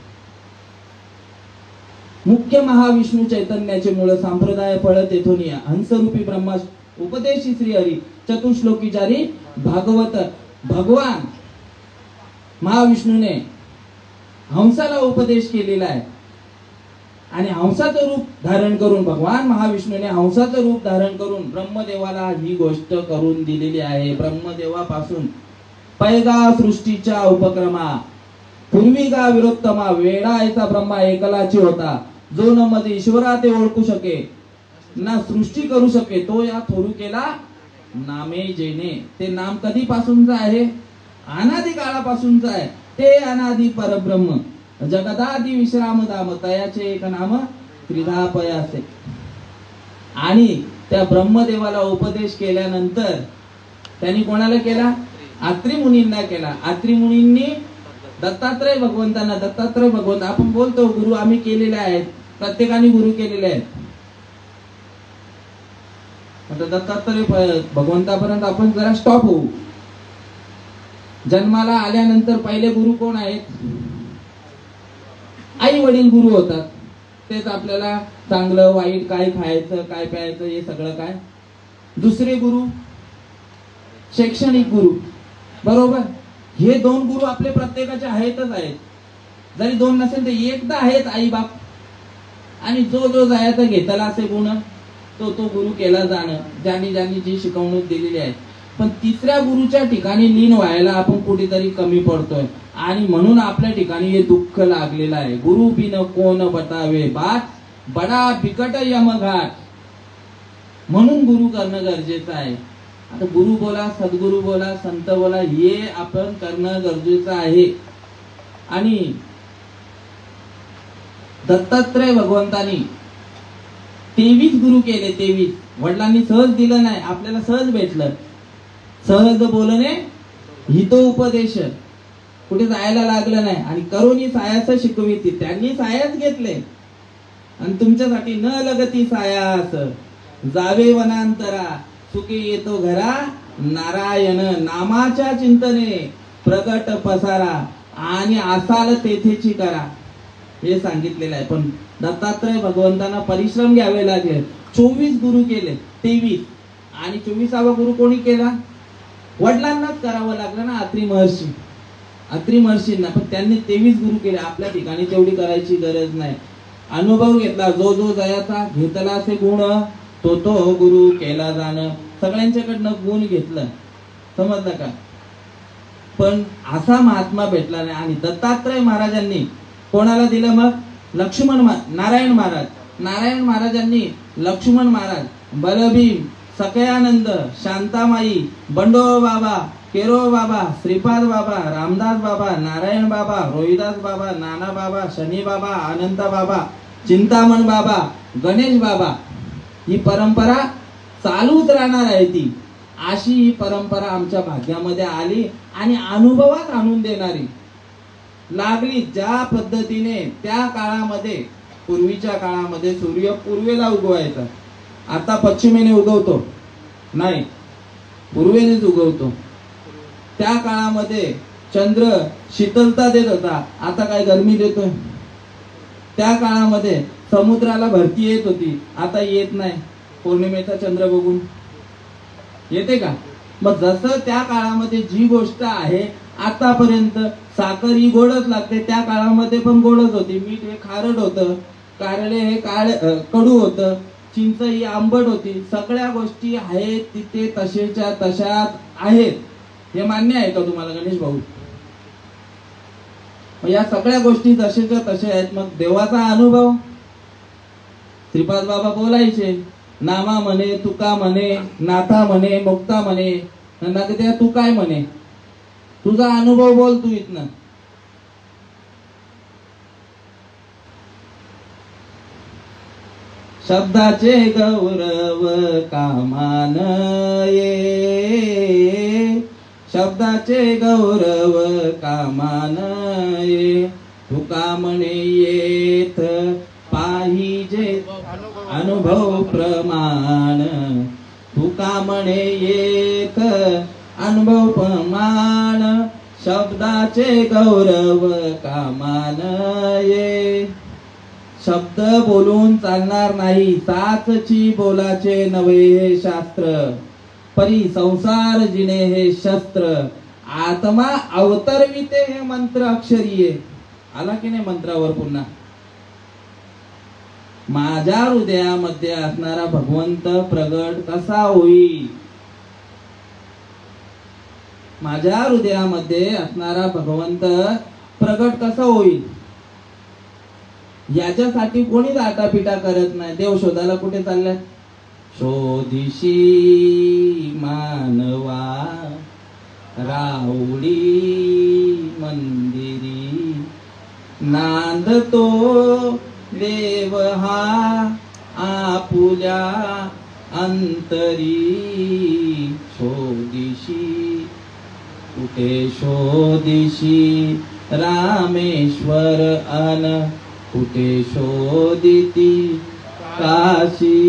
Speaker 1: मुख्य महाविष्णू चैतन्याचे मूळ संप्रदाय फळ तेथोनिया, हंसरूपी ब्रह्मा उपदेशी श्री हरी, चतुश्लोकी जारी भागवत. भगवान महाविष्णूने हंसाला उपदेश केलेला आहे आणि हंसाचं रूप धारण करून, भगवान महाविष्णूने हंसाचं रूप धारण करून ब्रह्मदेवाला ही गोष्ट करून दिलेली आहे. ब्रह्मदेवापासून पैगा सृष्टीच्या उपक्रमा, पूर्विका विरोत्तमा, वेळायचा ब्रह्मा एकलाची होता, जो न मध्ये ईश्वरा ते ओळखू शके, ना सृष्टी करू शके, तो या थोरू केला नामे जेने. ते नाम कधीपासूनच आहे? अनादी काळापासूनच आहे. ते अनादी परब्रह्म, जगदादी विश्राम धाम, तयाचे एक नाम त्रिधा पयासे. आणि त्या ब्रह्मदेवाला उपदेश केल्यानंतर त्यांनी कोणाला केला? आत्री मुनींना केला. आत्री मुनींनी दत्तात्रय भगवंतांना, दत्तात्रय भगवंत आपण बोलतो गुरु आम्ही केलेले आहेत, प्रत्येकाने गुरु केलेले आहेत. आता दत्तात्रय भगवंतापर्यंत आपण जरा स्टॉप होऊ. जन्माला आल्यानंतर पहिले गुरु कोण आहेत? आई वडील गुरु होतात. तेच आपल्याला चांगलं वाईट, काय खायचं काय प्यायचं हे सगळं काय. दुसरे गुरु शैक्षणिक गुरु, बरोबर. हे दोन गुरु आपले प्रत्येकाचे आहेतच आहेत. जरी दोन नसेल तर एकदा आहेत आई बाप. आणि जो जो जायचं घेतला असे गुण तो तो गुरु केला जाणं, ज्यांनी ज्यांनी जी शिकवणूक दिलेली आहे. पण तिसऱ्या गुरुच्या ठिकाणी लीन व्हायला आपण कुठेतरी कमी पडतोय आणि म्हणून आपल्या ठिकाणी हे दुःख लागलेलं आहे. गुरु बिन कोण बतावे बात, बडा बिकट यमघाट. म्हणून गुरु करणं गरजेचं आहे. आता गुरु बोला, सद्गुरु बोला, संत बोला, हे आपण करणं गरजेचं आहे. आणि दत्तात्रय भगवंतांनी 23 गुरु केले. 23 वडिलांनी सहज दिलं नाही, आपल्याला सहज भेटलं. सहज बोलणे हितो उपदेश, कुठे जायला लागलं नाही. आणि करोनी सायास शिकविती, त्यांनी सायास घेतले. आणि तुमच्यासाठी न लगती सायास, जावे वनांतरा, सुखी येतो घरा, नारायण नामाच्या चिंतने प्रगट पसारा, आणि असाल तेथेची करा, हे सांगितलेलं आहे. पण दत्तात्रय भगवंतांना परिश्रम घ्यावे लागले. 24 गुरु केले. 23 आणि 24वा गुरु कोणी केला? वडिलांनाच करावं लागलं ना, अत्री महर्षी. अत्री महर्षींना. पण त्यांनी 23 गुरु केले. आपल्या ठिकाणी तेवढी करायची गरज नाही. अनुभव घेतला. जो जो जयाचा घेतला असे गुण, तो तो गुरु केला जाणं. सगळ्यांच्याकडनं गुण घेतलं, समजलं का? पण असा महात्मा भेटला नाही. आणि दत्तात्रय महाराजांनी कोणाला दिलं मग? नारायण महाराज. नारायण महाराजांनी लक्ष्मण महाराज, बलभीम, सकयानंद, शांतामाई, बंडो बाबा, केरो बाबा, श्रीपाद बाबा, रामदास बाबा, नारायण बाबा, रोहिदास बाबा, नाना बाबा, शनी बाबा, अनंत बाबा, चिंतामण बाबा, गणेश बाबा, ही परंपरा चालूच राहणार आहे. ती अशी ही परंपरा आमच्या भाग्यामध्ये आली आणि अनुभवात आणून देणारी लागली. ज्या पद्धतीने त्या काळामध्ये, पूर्वीच्या काळामध्ये सूर्य पूर्वेला उगवायचा, आता पश्चिमेने उगवतो नाही, पूर्वेनेच उगवतो. त्या काळामध्ये चंद्र शीतलता देत होता, आता काय गरमी देतोय. त्या काळामध्ये समुद्राला भरती येत होती, आता येत नाही. पौर्णिमेचा चंद्र बघून येते का? मग जसं त्या काळामध्ये जी गोष्ट आहे, आतापर्यंत साखर ही गोडच लागते, त्या काळामध्ये पण गोडच होती. मीठ हे खारट होतं, कारळे हे कडू होतं, चिंच ही आंबट होती. सगळ्या गोष्टी आहेत तिथे तसेच्या तशाच आहेत. हे मान्य आहे का तुम्हाला गणेश भाऊ? या सगळ्या गोष्टी जसेच्या तसे आहेत. मग देवाचा अनुभव श्रीपाद बाबा बोलायचे, नामा म्हणे, तुका म्हणे, नाथा म्हणे, मुक्ता म्हणे. त्या तू काय म्हणे, तुझा अनुभव बोल तू इथनं. शब्दाचे गौरव कामान ये, शब्दाचे गौरव कामान ये. तुका म्हणे येथ पाहिजे अनुभव प्रमाण, तुका म्हणे येथ अनुभव प्रमाण. शब्दाचे गौरव कामान ये. शब्द बोलून चालणार नाही, साचची बोलाचे नवे हे शास्त्र. परी संसार जिने हे शस्त्र, आत्मा अवतरविते हे मंत्र अक्षरीये. आला की नाही मंत्रावर पुन्हा. माझ्या हृदयामध्ये असणारा भगवंत प्रगट कसा होईल, माझ्या हृदयामध्ये असणारा भगवंत प्रगट कसा होईल, याच्यासाठी कोणीच आटापिटा करत नाही. देव शोधायला कुठे चालल्यात? शोधिशी मानवा राहुडी मंदिरी, नांदतो देव हा आपुल्या अंतरी. शोधिशी कुठे शोधिशी रामेश्वर अन, कुठे शोधिती काशी.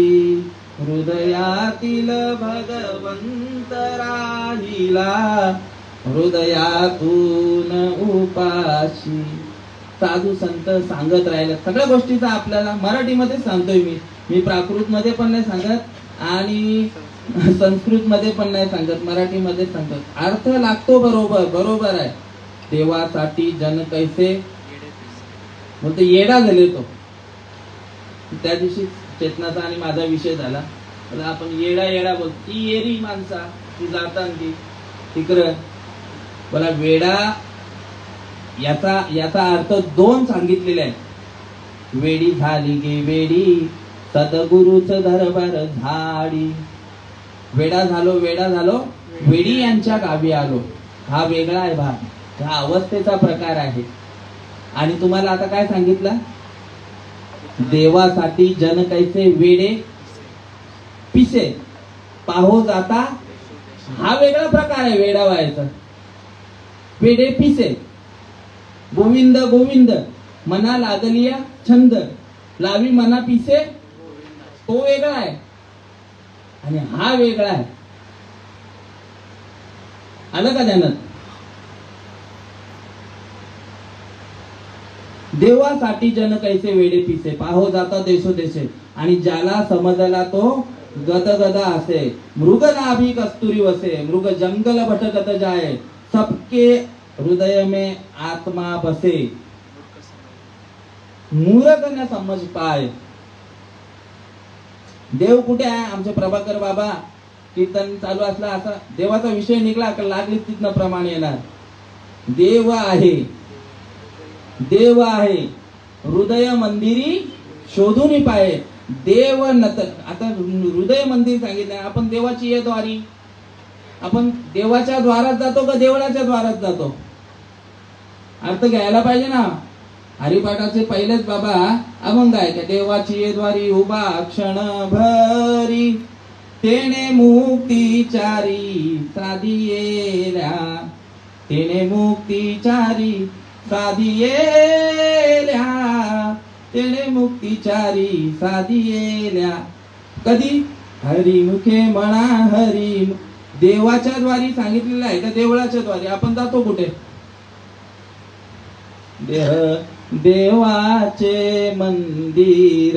Speaker 1: हृदयातील भगवंत राहिला, हृदयातून उपाशी. साधू संत सांगत राहिले सगळ्या गोष्टीचा आपल्याला. मराठीमध्ये सांगतोय मी प्राकृत मध्ये पण नाही सांगत आणि संस्कृत मध्ये पण नाही सांगत, मराठीमध्ये सांगत. अर्थ लागतो बरोबर आहे. देवासाठी जन कैसे बोलतो, येडा झाले तो. त्या दिवशी चेतनाचा आणि माझा विषय झाला. आपण येडा बोलतो, ती येरी माणसा ती जाता ती तिकडं. बोला वेडा याचा अर्थ दोन सांगितलेले आहेत. वेडी झाली गे वेडी, सद्गुरूच दरबार झाडी. वेडा झालो वेडी यांच्या गावी आलो. हा वेगळा आहे भाग, हा अवस्थेचा प्रकार आहे. आणि तुम्हाला आता काय सांगितलं, देवासाठी जन कैसे वेडे पिसे पाहो जाता. हा वेगळा प्रकार आहे वेडा व्हायचा. वेडे पिसे, गोविंद गोविंद मना लागलिया छंद, लावी मना पिसे, तो वेगळा आहे आणि हा वेगळा आहे. आलं का ध्यानात? देवासाठी जन कैसे वेडे पिसे पाहो जाता देशोदेशे. आणि ज्याला समजला तो गदगदा असे, मृग नाभी कस्तुरी वसे, मृग जंगल भटकत जाए, सबके हृदय में आत्मा बसे, मूर्ख न समज पाय. देव कुठे आहे? आमचे प्रभाकर बाबा कीर्तन चालू असला असा देवाचा विषय निघला का लागली तिथनं प्रमाण येणार. देव आहे हृदय मंदिरी शोधून पाहे. देव नत आता हृदय मंदिर सांगितलं. आपण देवाची ये द्वारी, आपण देवाच्या द्वारात जातो का देवळाच्या द्वारात जातो? अर्थ घ्यायला पाहिजे ना. हरिपाठाचे पहिलेच बाबा अभंग आहे का, देवाची ये द्वारी उभा क्षण भरी, तेने मुक्तीचारी साधियेल्या, तेने मुक्तीचारी साधियेल्या, तेने मुक्तीचारी साधियेल्या. कधी? हरिमुखे म्हणा हरी. देवाच्या द्वारी सांगितलेलं आहे का देवळाच्या द्वारी? आपण जातो कुठे? देवाचे मंदिर.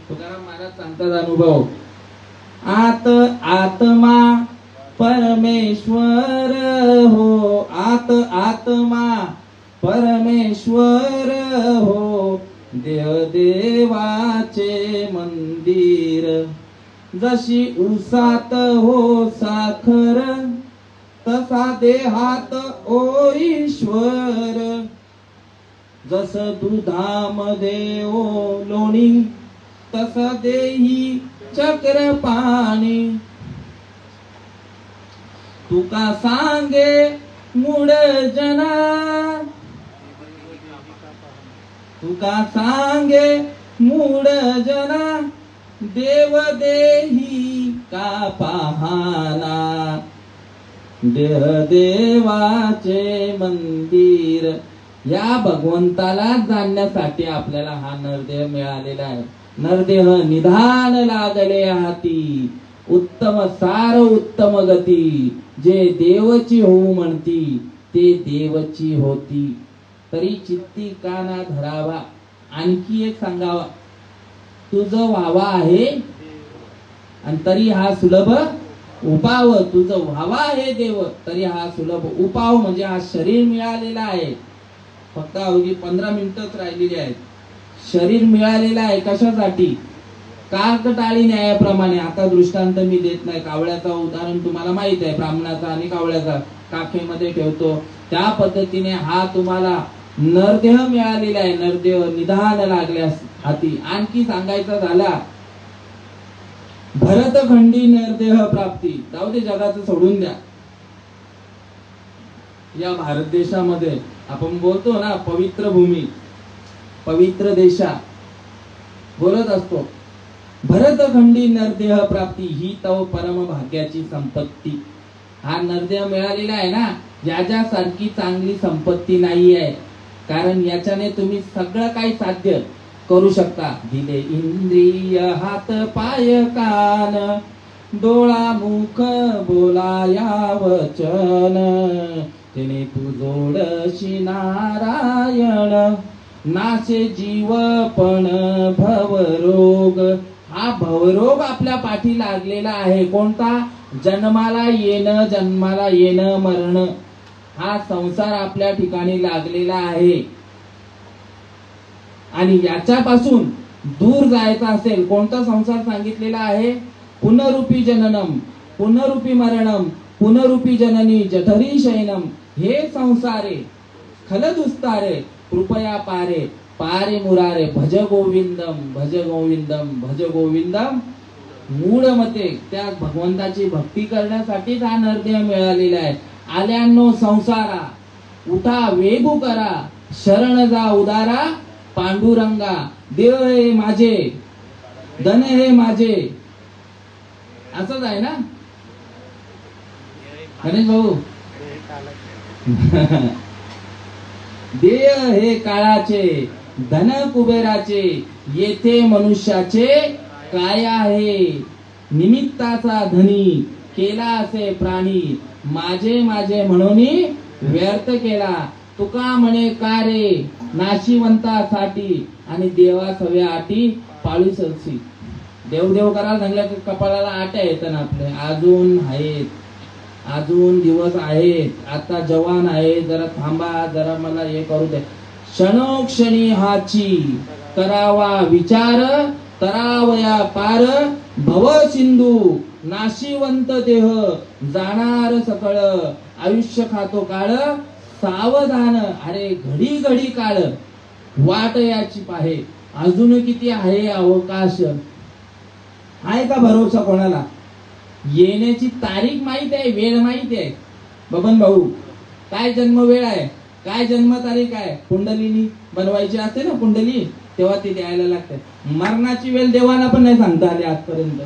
Speaker 1: तुकाराम महाराज सांगतात अनुभव. आत्मा परमेश्वर हो, आत्मा परमेश्वर हो, देवाचे मंदिर. जशी उसात हो साखर, तसा देहात ओ ईश्वर. जस दुधामध्ये लोणी तस देही चक्र पाणी. तुका सांगे मूढ जना, तुका सांगे मूढ जना, देव देही का पाहना. देह देवाचे मंदिर. या भगवंताला जाणण्यासाठी आपल्याला हा नरदेह मिळालेला आहे. नरदेह निधान लागले हाती, उत्तम सार उत्तम गती. जे देवची होऊ म्हणती ते देवची होती. तरी चित्ती काना धरावा. आणखी एक सांगावा, तुझं व्हावा आहे आणि तरी हा सुलभ उपाव. तुझं व्हावा आहे देव तरी हा सुलभ उपाव. म्हणजे हा शरीर मिळालेला आहे. फक्त अवघी 15 मिनिटच राहिलेली आहेत. शरीर मिळालेलं आहे कशासाठी? काकटाळी न्यायाप्रमाणे. आता दृष्टांत मी देत नाही. कावळ्याचं उदाहरण तुम्हाला माहित आहे, ब्राह्मणाचा आणि कावळ्याचा काखेमध्ये ठेवतो त्या पद्धतीने हा तुम्हाला नरदेह मिळालेला आहे. नरदेह निधान लागल्यास हाती. आणखी सांगायचं झाला, भरतखंडी नरदेह प्राप्ती. जाऊ दे, जगाचं सोडून द्या. या भारत देशामध्ये आपण बोलतो ना, पवित्र भूमी, पवित्र देशा बोलत असतो. भरतखंडी नरदेह प्राप्ती ही तव परम भाग्याची संपत्ती. हा नरदेह मिळालेला आहे ना, याच्यासारखी चांगली संपत्ती नाही आहे. कारण याच्याने तुम्ही सगळं काही साध्य करू शकता. दिले इंद्रिय हात पाय कान, डोळा मुख बोलाया वचन, तिने तू जोडशी नारायण. नासे जीव पण भवरोग. हा भवरोग आपल्या पाठी लागलेला आहे. कोणता? जन्माला येणं मरण. हा संसार आपल्या ठिकाणी लागलेला आहे. आणि याच्यापासून दूर जायचं असेल, कोणता संसार सांगितलेला आहे? पुनरूपी जननम, पुनरूपी मरणम, पुनरूपी जननी जठरी शयनम. हे संसारे खलदुस्तारे कृपया पारे, पारे मुरारे. भज गोविंदम, भज गोविंदम, भज गोविंदम. मूढ मते त्या भगवंताची भक्ती करण्यासाठी हा नरदेह मिळालेला आहे. आल्यानो संसारा, उठा वेगू करा, शरण जा उदारा पांडुरंगा. देव हे माझे, धन हे माझे. असंच आहे ना गणेश भाऊ? देह हे काळाचे, धन कुबेराचे, येथे मनुष्याचे काय आहे? निमित्ताचा धनी केला असे प्राणी, माझे माझे म्हणून व्यर्थ केला. तुका म्हणे का रे नाशिवंतासाठी, आणि देवा सव्या आटी पाळी सरसी. देवदेव करायला सांगल्या की कपाळाला आट्या येतात ना आपले. अजून आहेत, अजून दिवस आहेत. आता जवान आहे, जरा थांबा, जरा मला हे करू दे. क्षणोक्षणी हाची करावा विचार, तरावया पार भव सिंधू. नाशिवंत देह जाणार सकळ, आयुष्य खातो काळ सावधान. अरे घडी घडी काळ वाट याची पाहे. अजून किती आहे अवकाश? आहे का भरोसा कोणाला? येण्याची तारीख माहित आहे, वेळ माहित आहे. बबन भाऊ, काय जन्म वेळ आहे, काय जन्म तारीख आहे? कुंडलिनी बनवायची असते ना, कुंडली, तेव्हा ती द्यायला लागते. मरणाची वेळ देवाला पण नाही सांगता आली आजपर्यंत.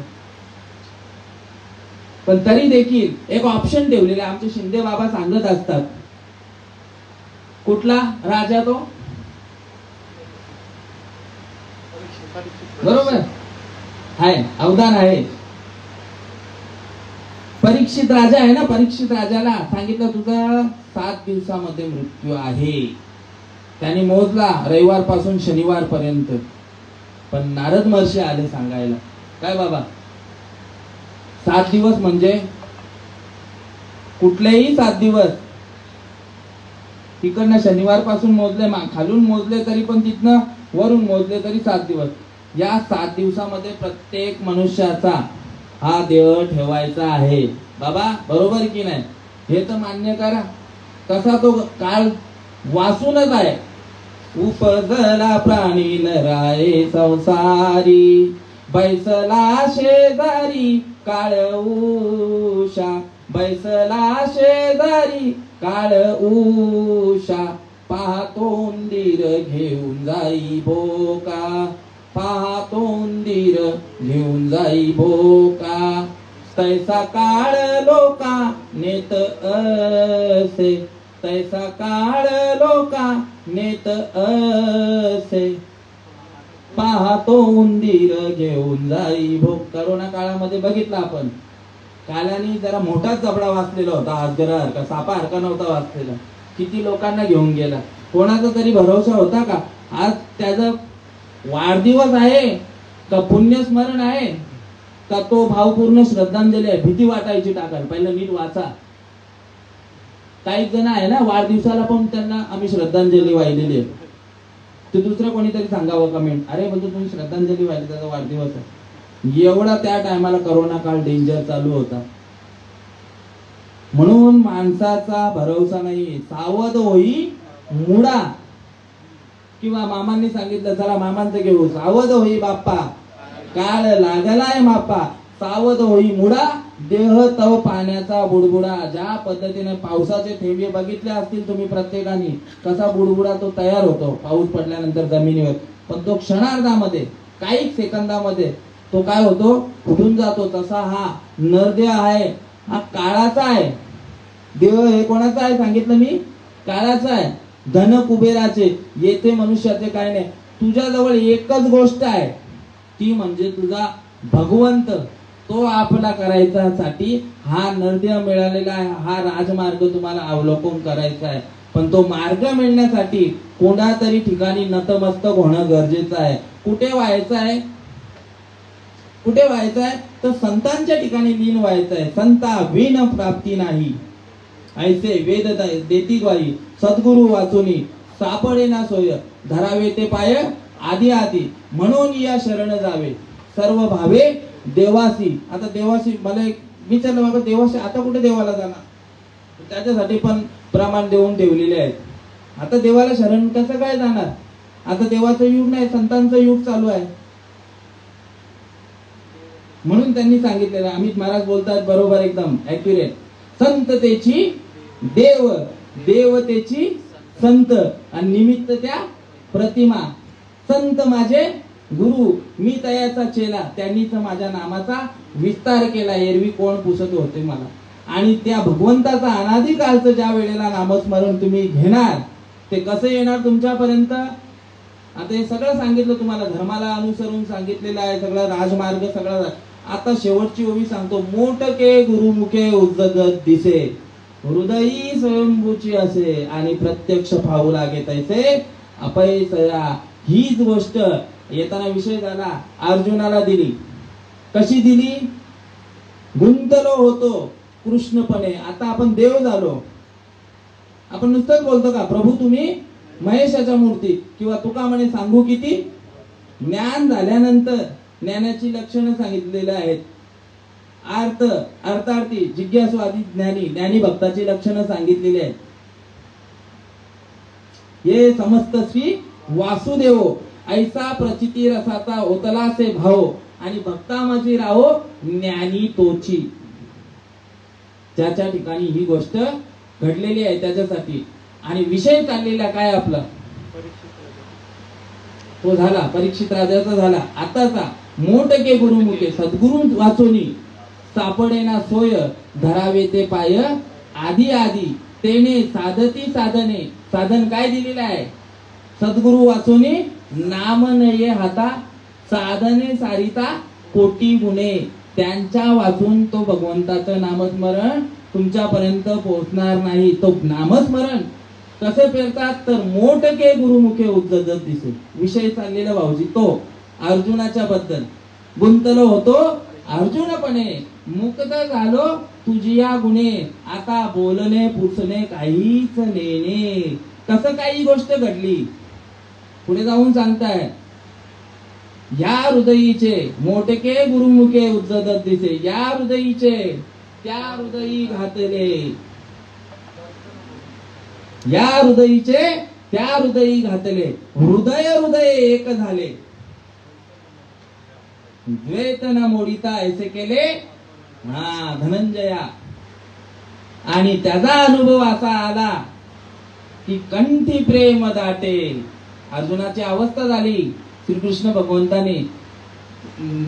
Speaker 1: पण तरी देखील एक ऑप्शन ठेवलेला. आमचे शिंदे बाबा सांगत असतात. कुठला राजा तो? बरोबर आहे, अवधान आहे. परीक्षित राजा आहे ना. परीक्षित राजाला सांगितलं तुझा 7 दिवसामध्ये मृत्यू आहे. त्याने मोजला रविवार पासून शनिवार पर्यंत. पण नारद महर्षी आले सांगायला, काय बाबा 7 दिवस म्हणजे कुठलेही 7 दिवस. तिकडनं शनिवार पासून मोजले, खालून मोजले तरी पण तिथनं वरून मोजले तरी 7 दिवस. या 7 दिवसामध्ये प्रत्येक मनुष्याचा हा देह ठेवायचा आहे. बाबा बरोबर की नाही हे तर मान्य करा. कसा तो काळ वाचूनच आहे. उपजला प्राणी नराये संसारी, बैसला शेजारी काळ उषा, बैसला शेजारी काळ उषा, पाहतो उंदीर घेऊन जाई भोका, पाहतो उंदीर घेऊन जाई भोका, तैसा काळ लोका नेत असे, तैसा काळ लोका नेत असे, पाहतो उंदीर घेऊन जाई भोक. करोना काळामध्ये बघितलं आपण, काल्याने जरा मोठाच जबडा वाचलेला होता, अजगरासारखा सापासारखा नव्हता वाचलेला, किती लोकांना घेऊन गेला. कोणाचा तरी भरोसा होता का? आज त्याचा वाढदिवस आहे का पुण्यस्मरण आहे का तो भावपूर्ण श्रद्धांजली आहे? भीती वाटायची टाकायला, पहिलं नीट वाचा. काही जण आहे ना वाढदिवसाला पण त्यांना आम्ही श्रद्धांजली वाहिलेली आहे, ते दुसरं कोणीतरी सांगावं कमेंट, अरे म्हणजे तुम्ही श्रद्धांजली वाहिली, त्याचा वाढदिवस आहे. एवढा त्या टायमाला करोना काळ डेंजर चालू होता. म्हणून माणसाचा भरोसा नाही, सावध होई मुडा. किंवा मामांनी सांगितलं चला मामांचं घेऊ, सावध होई बाप्पा काळ लागलाय मापा, सावध होई मुडा देह तव पाण्याचा बुडबुडा. ज्या पद्धतीने पावसाचे थेंबे बघितले असतील तुम्ही प्रत्येकाने, कसा बुडबुडा तो तयार होतो पाऊस पडल्यानंतर जमिनीवर, पण तो क्षणार्धामध्ये काही सेकंदामध्ये तो काय होतो, फुटून जातो. तसा हा नरदेह आहे, हा काळाचा आहे. देह हे कोणाचा आहे सांगितलं मी? काळाचा आहे, धन कुबेराचे. येथे मनुष्याचे काय नाही. तुझ्याजवळ एकच गोष्ट आहे, ती म्हणजे तुझा भगवंत. तो आपला करायचा साठी हा नरदेह मिळालेला आहे, हा राजमार्ग तुम्हाला अवलोकन करायचा आहे. पण तो मार्ग मिळण्यासाठी कोणत्या तरी ठिकाणी नतमस्तक होणं गरजेचं आहे. कुठे व्हायचं आहे? कुठे व्हायचं आहे तर संतांच्या ठिकाणी लीन व्हायचं आहे. संता विन प्राप्ती नाही, ऐसे वेद देती ग्वाही. सद्गुरु वाचुनी सापडे ना सोय, धरावे ते पाय आधी आधी. म्हणून या शरण जावे सर्व भावे देवासी. आता देवासी मला एक विचारलं, बाबा देवासी आता कुठे देवाला जाणार? त्याच्यासाठी पण प्रमाण देऊन ठेवलेले आहेत. आता देवाला शरण कसं काय जाणार? आता देवाचं युग नाही, संतांचं युग चालू आहे. म्हणून त्यांनी सांगितलेलं, अमित महाराज बोलतात बरोबर, एकदम ऍक्युरेट. संततेची देव, देवतेची संत, आणि निमित्त त्या प्रतिमा. संत माझे गुरु, मी तयाचा चेला, त्यांनीच माझ्या नामाचा विस्तार केला. एरवी कोण पुसत होते मला. आणि त्या भगवंताचा अनादी काळचं ज्या वेळेला नामस्मरण तुम्ही घेणार, ते कसं येणार तुमच्यापर्यंत? आता हे सगळं सांगितलं तुम्हाला, धर्माला अनुसरून सांगितलेलं आहे सगळं, राजमार्ग सगळं. आता शेवटची ओवी सांगतो. मोठके गुरुमुखे उज्जगत दिसे, हृदयी स्वयंभूची असे, आणि प्रत्यक्ष पाहू लागे तैसे अपयसया. हीच गोष्ट येताना विषय झाला, अर्जुनाला दिली. कशी दिली? गुंतलो होतो कृष्णपणे, आता आपण देव झालो. आपण नुसतंच बोलतो का प्रभू तुम्ही महेशाच्या मूर्ती, किंवा तुका म्हणे सांगू किती? ज्ञान झाल्यानंतर ज्ञानाची लक्षणं सांगितलेली आहेत. अर्थ, अर्थार्थी, जिज्ञासू आदी ज्ञानी, ज्ञानी भक्ताची लक्षणं सांगितलेली आहेत. हे समस्तस्वी वासुदेव, ऐसा प्रचिती रसाचा ओतलासे भाव, आणि भक्ता माझी राहो ज्ञानी तोची. ज्याच्या ठिकाणी ही गोष्ट घडलेली आहे त्याच्यासाठी. आणि विषय चाललेला काय आपला? तो झाला परीक्षित राजाचा झाला. आताचा मोठके गुरुमुखे सद्गुरु वाचोनी सापडे ना सोय, धरावे ते पाय आधी आधी. तेने साधती साधने, साधन काय दिलेलं आहे? सद्गुरु वाचोनी नाम नये हाता, साधने सारिता कोटी गुणे. त्यांच्या वाचून तो भगवंताचं नामस्मरण तुमच्यापर्यंत पोहोचणार नाही. तो नामस्मरण कसे पेरतात तर मोठके गुरुमुखे उज्जगत दिसे. विषय चाललेला भाऊजी तो अर्जुनाच्या बद्दल. गुंतलो होतो अर्जुनपणे, मुक्त झालो तुझिया गुणे. आता बोलणे पुसणे काहीच नेणे. कसं काही गोष्ट घडली पुढे जाऊन सांगताय. या हृदयीचे मोठके गुरुमुखे उज्जगत दिसे, या हृदयीचे त्या हृदयी घातले, या हृदयीचे त्या हृदयी घातले, हृदय हृदय एक झाले, द्वैत न मोडिता ऐसे केले धनंजया. आणि त्याचा अनुभव असा आला की कंठी प्रेम दाटे. अर्जुनाची अवस्था झाली. श्रीकृष्ण भगवंताने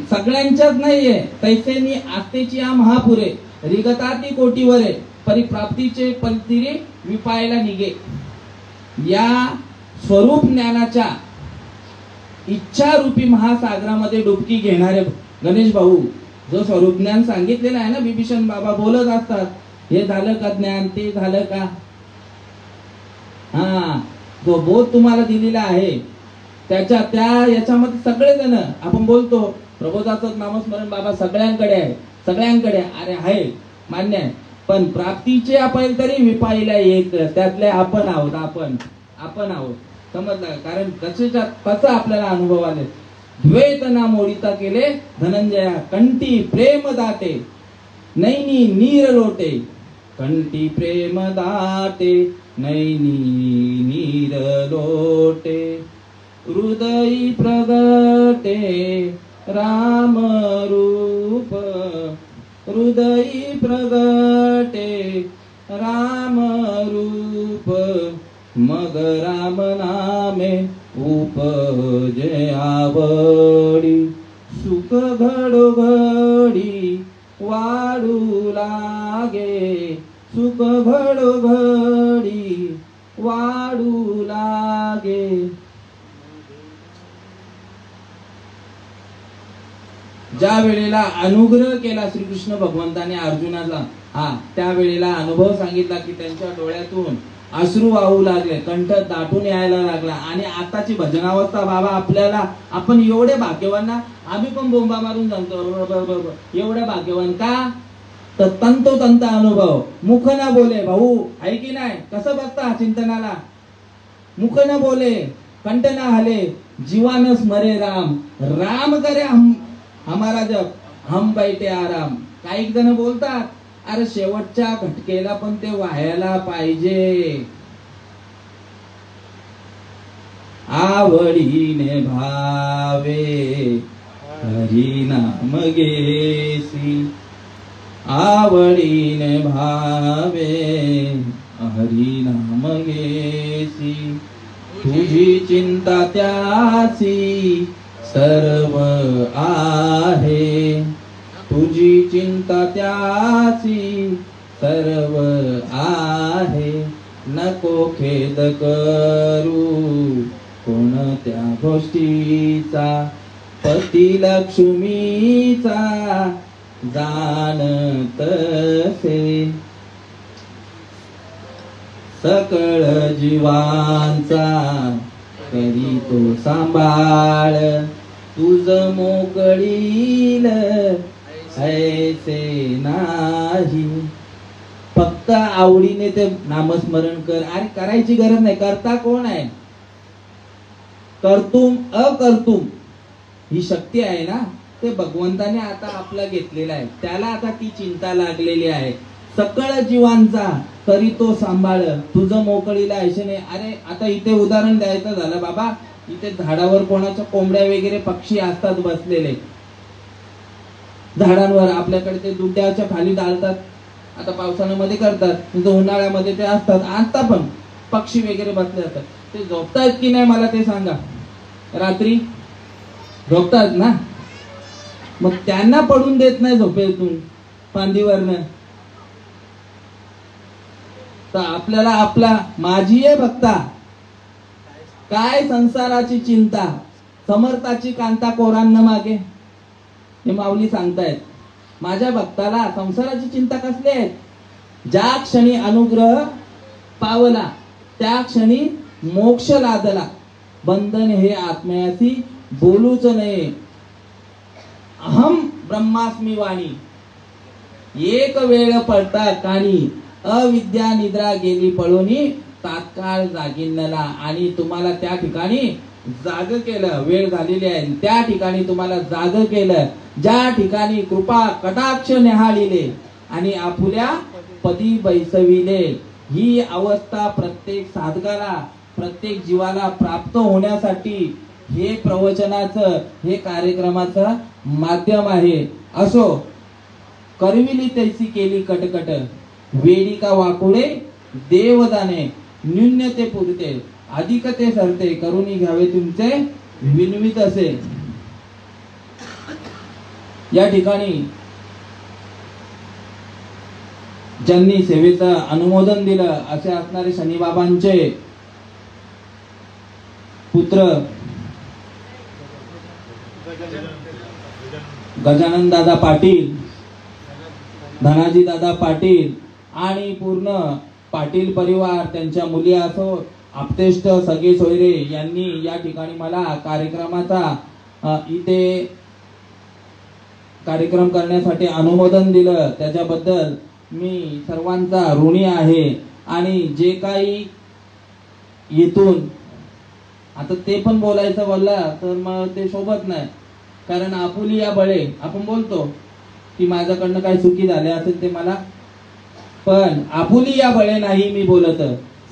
Speaker 1: सगळ्यांच्याच नाहीये तैसेनी आस्तेची महापुरे रिगताती कोटीवरे परिप्राप्तीचे पलतिरे विपायला निघे. या स्वरूप ज्ञानाच्या इच्छारूपी महासागरामध्ये डुबकी घेणारे गणेश भाऊ, जो स्वरूप ज्ञान सांगितलेलं आहे ना, विभीषण बाबा बोलत असतात, हे झालं का ज्ञान, ते झालं का, जो बोध तुम्हाला दिलेला आहे त्या याच्यामध्ये सगळेजण आपण बोलतो प्रबोधाचं नामस्मरण बाबा सगळ्यांकडे आहे, सगळ्यांकडे अरे आहे, मान्य आहे, पण प्राप्तीचे आपण तरी विपाईला एक त्यातले आपण आहोत, आपण आहोत. समजलं? कारण कसं आपल्याला अनुभव आले. द्वैत ना मोडिता केले धनंजया, कंठी प्रेम दाटे नैनी नीर लोटे. कंठी प्रेम दाटे नैनी नीर लोटे. हृदयी प्रगटे राम रूप. हृदयी प्रगटे राम रूप. मग राम नामे उपजे आवडी. सुख घडोघडी वाढू लागे. सुख घडोघडी वाढू लागे. ज्या वेळेला अनुग्रह केला श्रीकृष्ण भगवंताने अर्जुनाला, त्यावेळेला अनुभव सांगितला की त्यांच्या डोळ्यातून अश्रू वाहू लागले, कंठ दाटून यायला लागला. आणि आताची भजनावस्था बाबा आपल्याला, आपण एवढे भाग्यवान ना, आम्ही पण बोंबा मारून सांगतो एवढे भाग्यवान का, तर तंतोतंत अनुभव. मुख न बोले भाऊ, आहे की नाही, कसं बसता चिंतनाला, मुख न बोले कंठ न हले, जीवानस मरे राम. राम करे हमारा जप, हम बैठे आराम. काही जण बोलतात अरे शेवटच्या घटकेला पण ते व्हायला पाहिजे. आवडीने भावे हरी नाम घेसी. आवडीने भावे हरी नाम घेसी. तुझी चिंता त्याची सर्व आहे. तुझी चिंता त्याची सर्व आहे. नको खेद करू कोणत्या गोष्टीचा. पती लक्ष्मीचा जाणत से. सकळ जीवांचा करी तो सांभाळ. तुझ मोकळील ऐसे नाही. फक्त आवडीने ते नामस्मरण कर. अरे करायची गरज नाही, करता कोण आहे, कर्तुम अकर्तुम ही शक्ती आहे ना, ते भगवंताने आता आपला घेतलेला आहे. त्याला आता ती चिंता लागलेली आहे. सकळ जीवांचा तरी तो सांभाळ. तुझं मोकळीला ऐसे नाही. अरे आता इथे उदाहरण द्यायचं झालं बाबा, इथे झाडावर कोणाच्या कोंबड्या वगैरे पक्षी असतात बसलेले झाडांवर. आपल्याकडे ते दुड्याच्या खाली डालतात. आता पावसाळ्यामध्ये करतात, उन्हाळ्यामध्ये ते असतात. आता पण पक्षी वगैरे बसले असतात. ते झोपतात की नाही मला ते सांगा. रात्री झोपतात ना, मग त्यांना पडून देत नाही झोपेतून फांदीवरनं. तर आपल्याला आपला माझी आहे भक्ता, काय संसाराची चिंता, समर्थाची कांता कोरांना मागे. हे माऊली सांगतायत माझ्या भक्ताला संसाराची चिंता कसली आहे. ज्या क्षणी अनुग्रह पावला त्या क्षणी मोक्ष लादला. बंधन हे आत्मयासी बोलूच नये. अहम ब्रह्मास्मी वाणी. एक वेळ पडता कानी. अविद्या निद्रा गेली पळोनी. तात्काळ जागिन्नला. आणि तुम्हाला त्या ठिकाणी जाग केलं. वेळ झालेली आहे, त्या ठिकाणी तुम्हाला जाग केलं. ज्या ठिकाणी कृपा कटाक्ष निहाळिले आणि आपुल्या पदी बैसविले. ही अवस्था प्रत्येक साधकाला प्रत्येक जीवाला प्राप्त होण्यासाठी हे प्रवचनाचं, हे कार्यक्रमाचं माध्यम आहे. असो करविली तैसी केली कटकट, वेडी का वाकुडे देवदाने, न्यून्य ते पुरते अधिक ते सरते, करुणी घ्यावे तुमचे विनवित असे. या ठिकाणी ज्यांनी सेवेचं अनुमोदन दिलं असे असणारे शनीबाबांचे पुत्र गजानन दादा पाटील, धनाजी दादा पाटील आणि पूर्ण पाटील परिवार, त्यांच्या मुली असो, आप्तेष्ट सगळे सोयरे यांनी या ठिकाणी मला कार्यक्रमाचा इथे कार्यक्रम करण्यासाठी अनुमोदन दिलं. त्याच्याबद्दल मी सर्वांचा ऋणी आहे. आणि जे काही येथून आता ते पण बोलायचं बोलला तर मग ते शोभत नाही, कारण आपुली या बळे आपण बोलतो की माझ्याकडनं काही चुकी झाल्या असेल ते मला, पण आपुली या बळे नाही मी बोलत.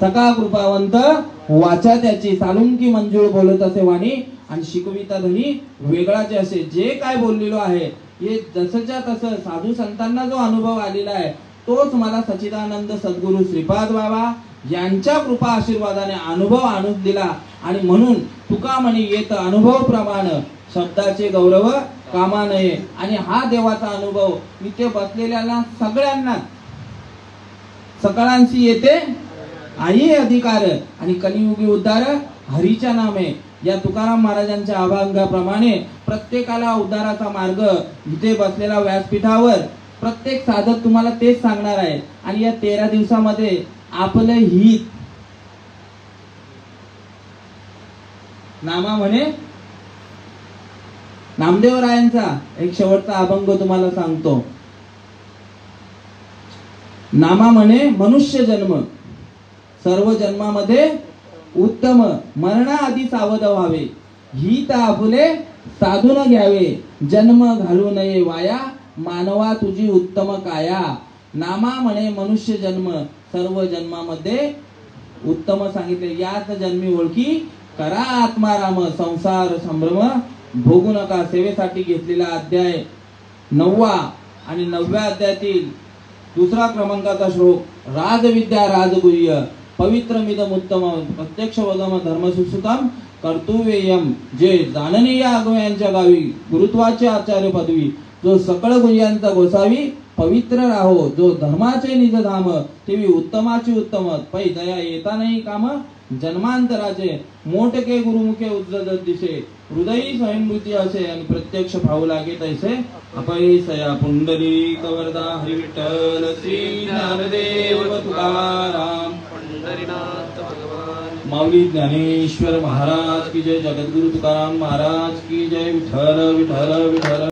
Speaker 1: सका कृपावंत वाचा त्याची, सालुंकी मंजूळ बोलत असे वाणी, आणि शिकविता धनी वेगळाचे असे. जे काय बोललेलो आहे हे जसंच्या तसं साधू संतांना जो अनुभव आलेला आहे तोच मला सच्चिदानंद सद्गुरू श्रीपाद बाबा यांच्या कृपा आशीर्वादाने अनुभव आणून दिला. आणि म्हणून तुका म्हणे येत अनुभव प्रमाण, शब्दाचे गौरव कामा नये. आणि हा देवाचा अनुभव इथे बसलेल्या सगळ्यांना सकळांशी येते आई अधिकार, आणि कलियुगी उद्धार हरीच्या नामे. या तुकाराम महाराजांच्या अभंगाप्रमाणे प्रत्येकाला उद्धाराचा मार्ग इथे बसलेला व्यासपीठावर प्रत्येक साधक तुम्हाला तेच सांगणार आहे. आणि या 13 दिवसामध्ये आपलं हित नामा म्हणे नामदेवरायांचा एक शेवटचा अभंग तुम्हाला सांगतो. नामा म्हणे मनुष्य जन्म सर्व जन्मामध्ये उत्तम, मरणाआधी सावध व्हावे, हित आपुले साधून घ्यावे, जन्म घालू नये वाया, मानवा तुझी उत्तम काया. नामा म्हणे मनुष्य जन्म सर्व जन्मामध्ये उत्तम सांगितले. याच जन्मी ओळखी करा आत्माराम, संसार संभ्रम भोगू नका. सेवेसाठी घेतलेला अध्याय 9 आणि 9व्या अध्यायातील 2 क्रमांकाचा श्लोक, राजविद्या राजगुह्य पवित्रमिदम उत्तम प्रत्यक्ष वगम धर्मसुसुतम कर्तव्यम. जे जाणनीय आगम्यांच्या गावी गुरुत्वाचे आचार्य पदवी, जो सकळ गुह्यांचा गोसावी पवित्र राहो, जो धर्माचे निज धाम तेवी उत्तमाची उत्तम, पै दया येता नाही काम जन्मांतराचे, मोठके गुरुमुखे उज्जत दिसे, हृदयी स्वयंभूती असे, आणि प्रत्यक्ष भाऊ लागे तैसे अपयसया. पुंडरी कवरदा हरी विठ्ठल श्री ज्ञानदेव तुकाराम पंढरीनाथ भगवान, माऊली ज्ञानेश्वर महाराज की जय, जगद्गुरु तुकाराम महाराज की जय. विठ्ठल विठ्ठल विठ्ठल.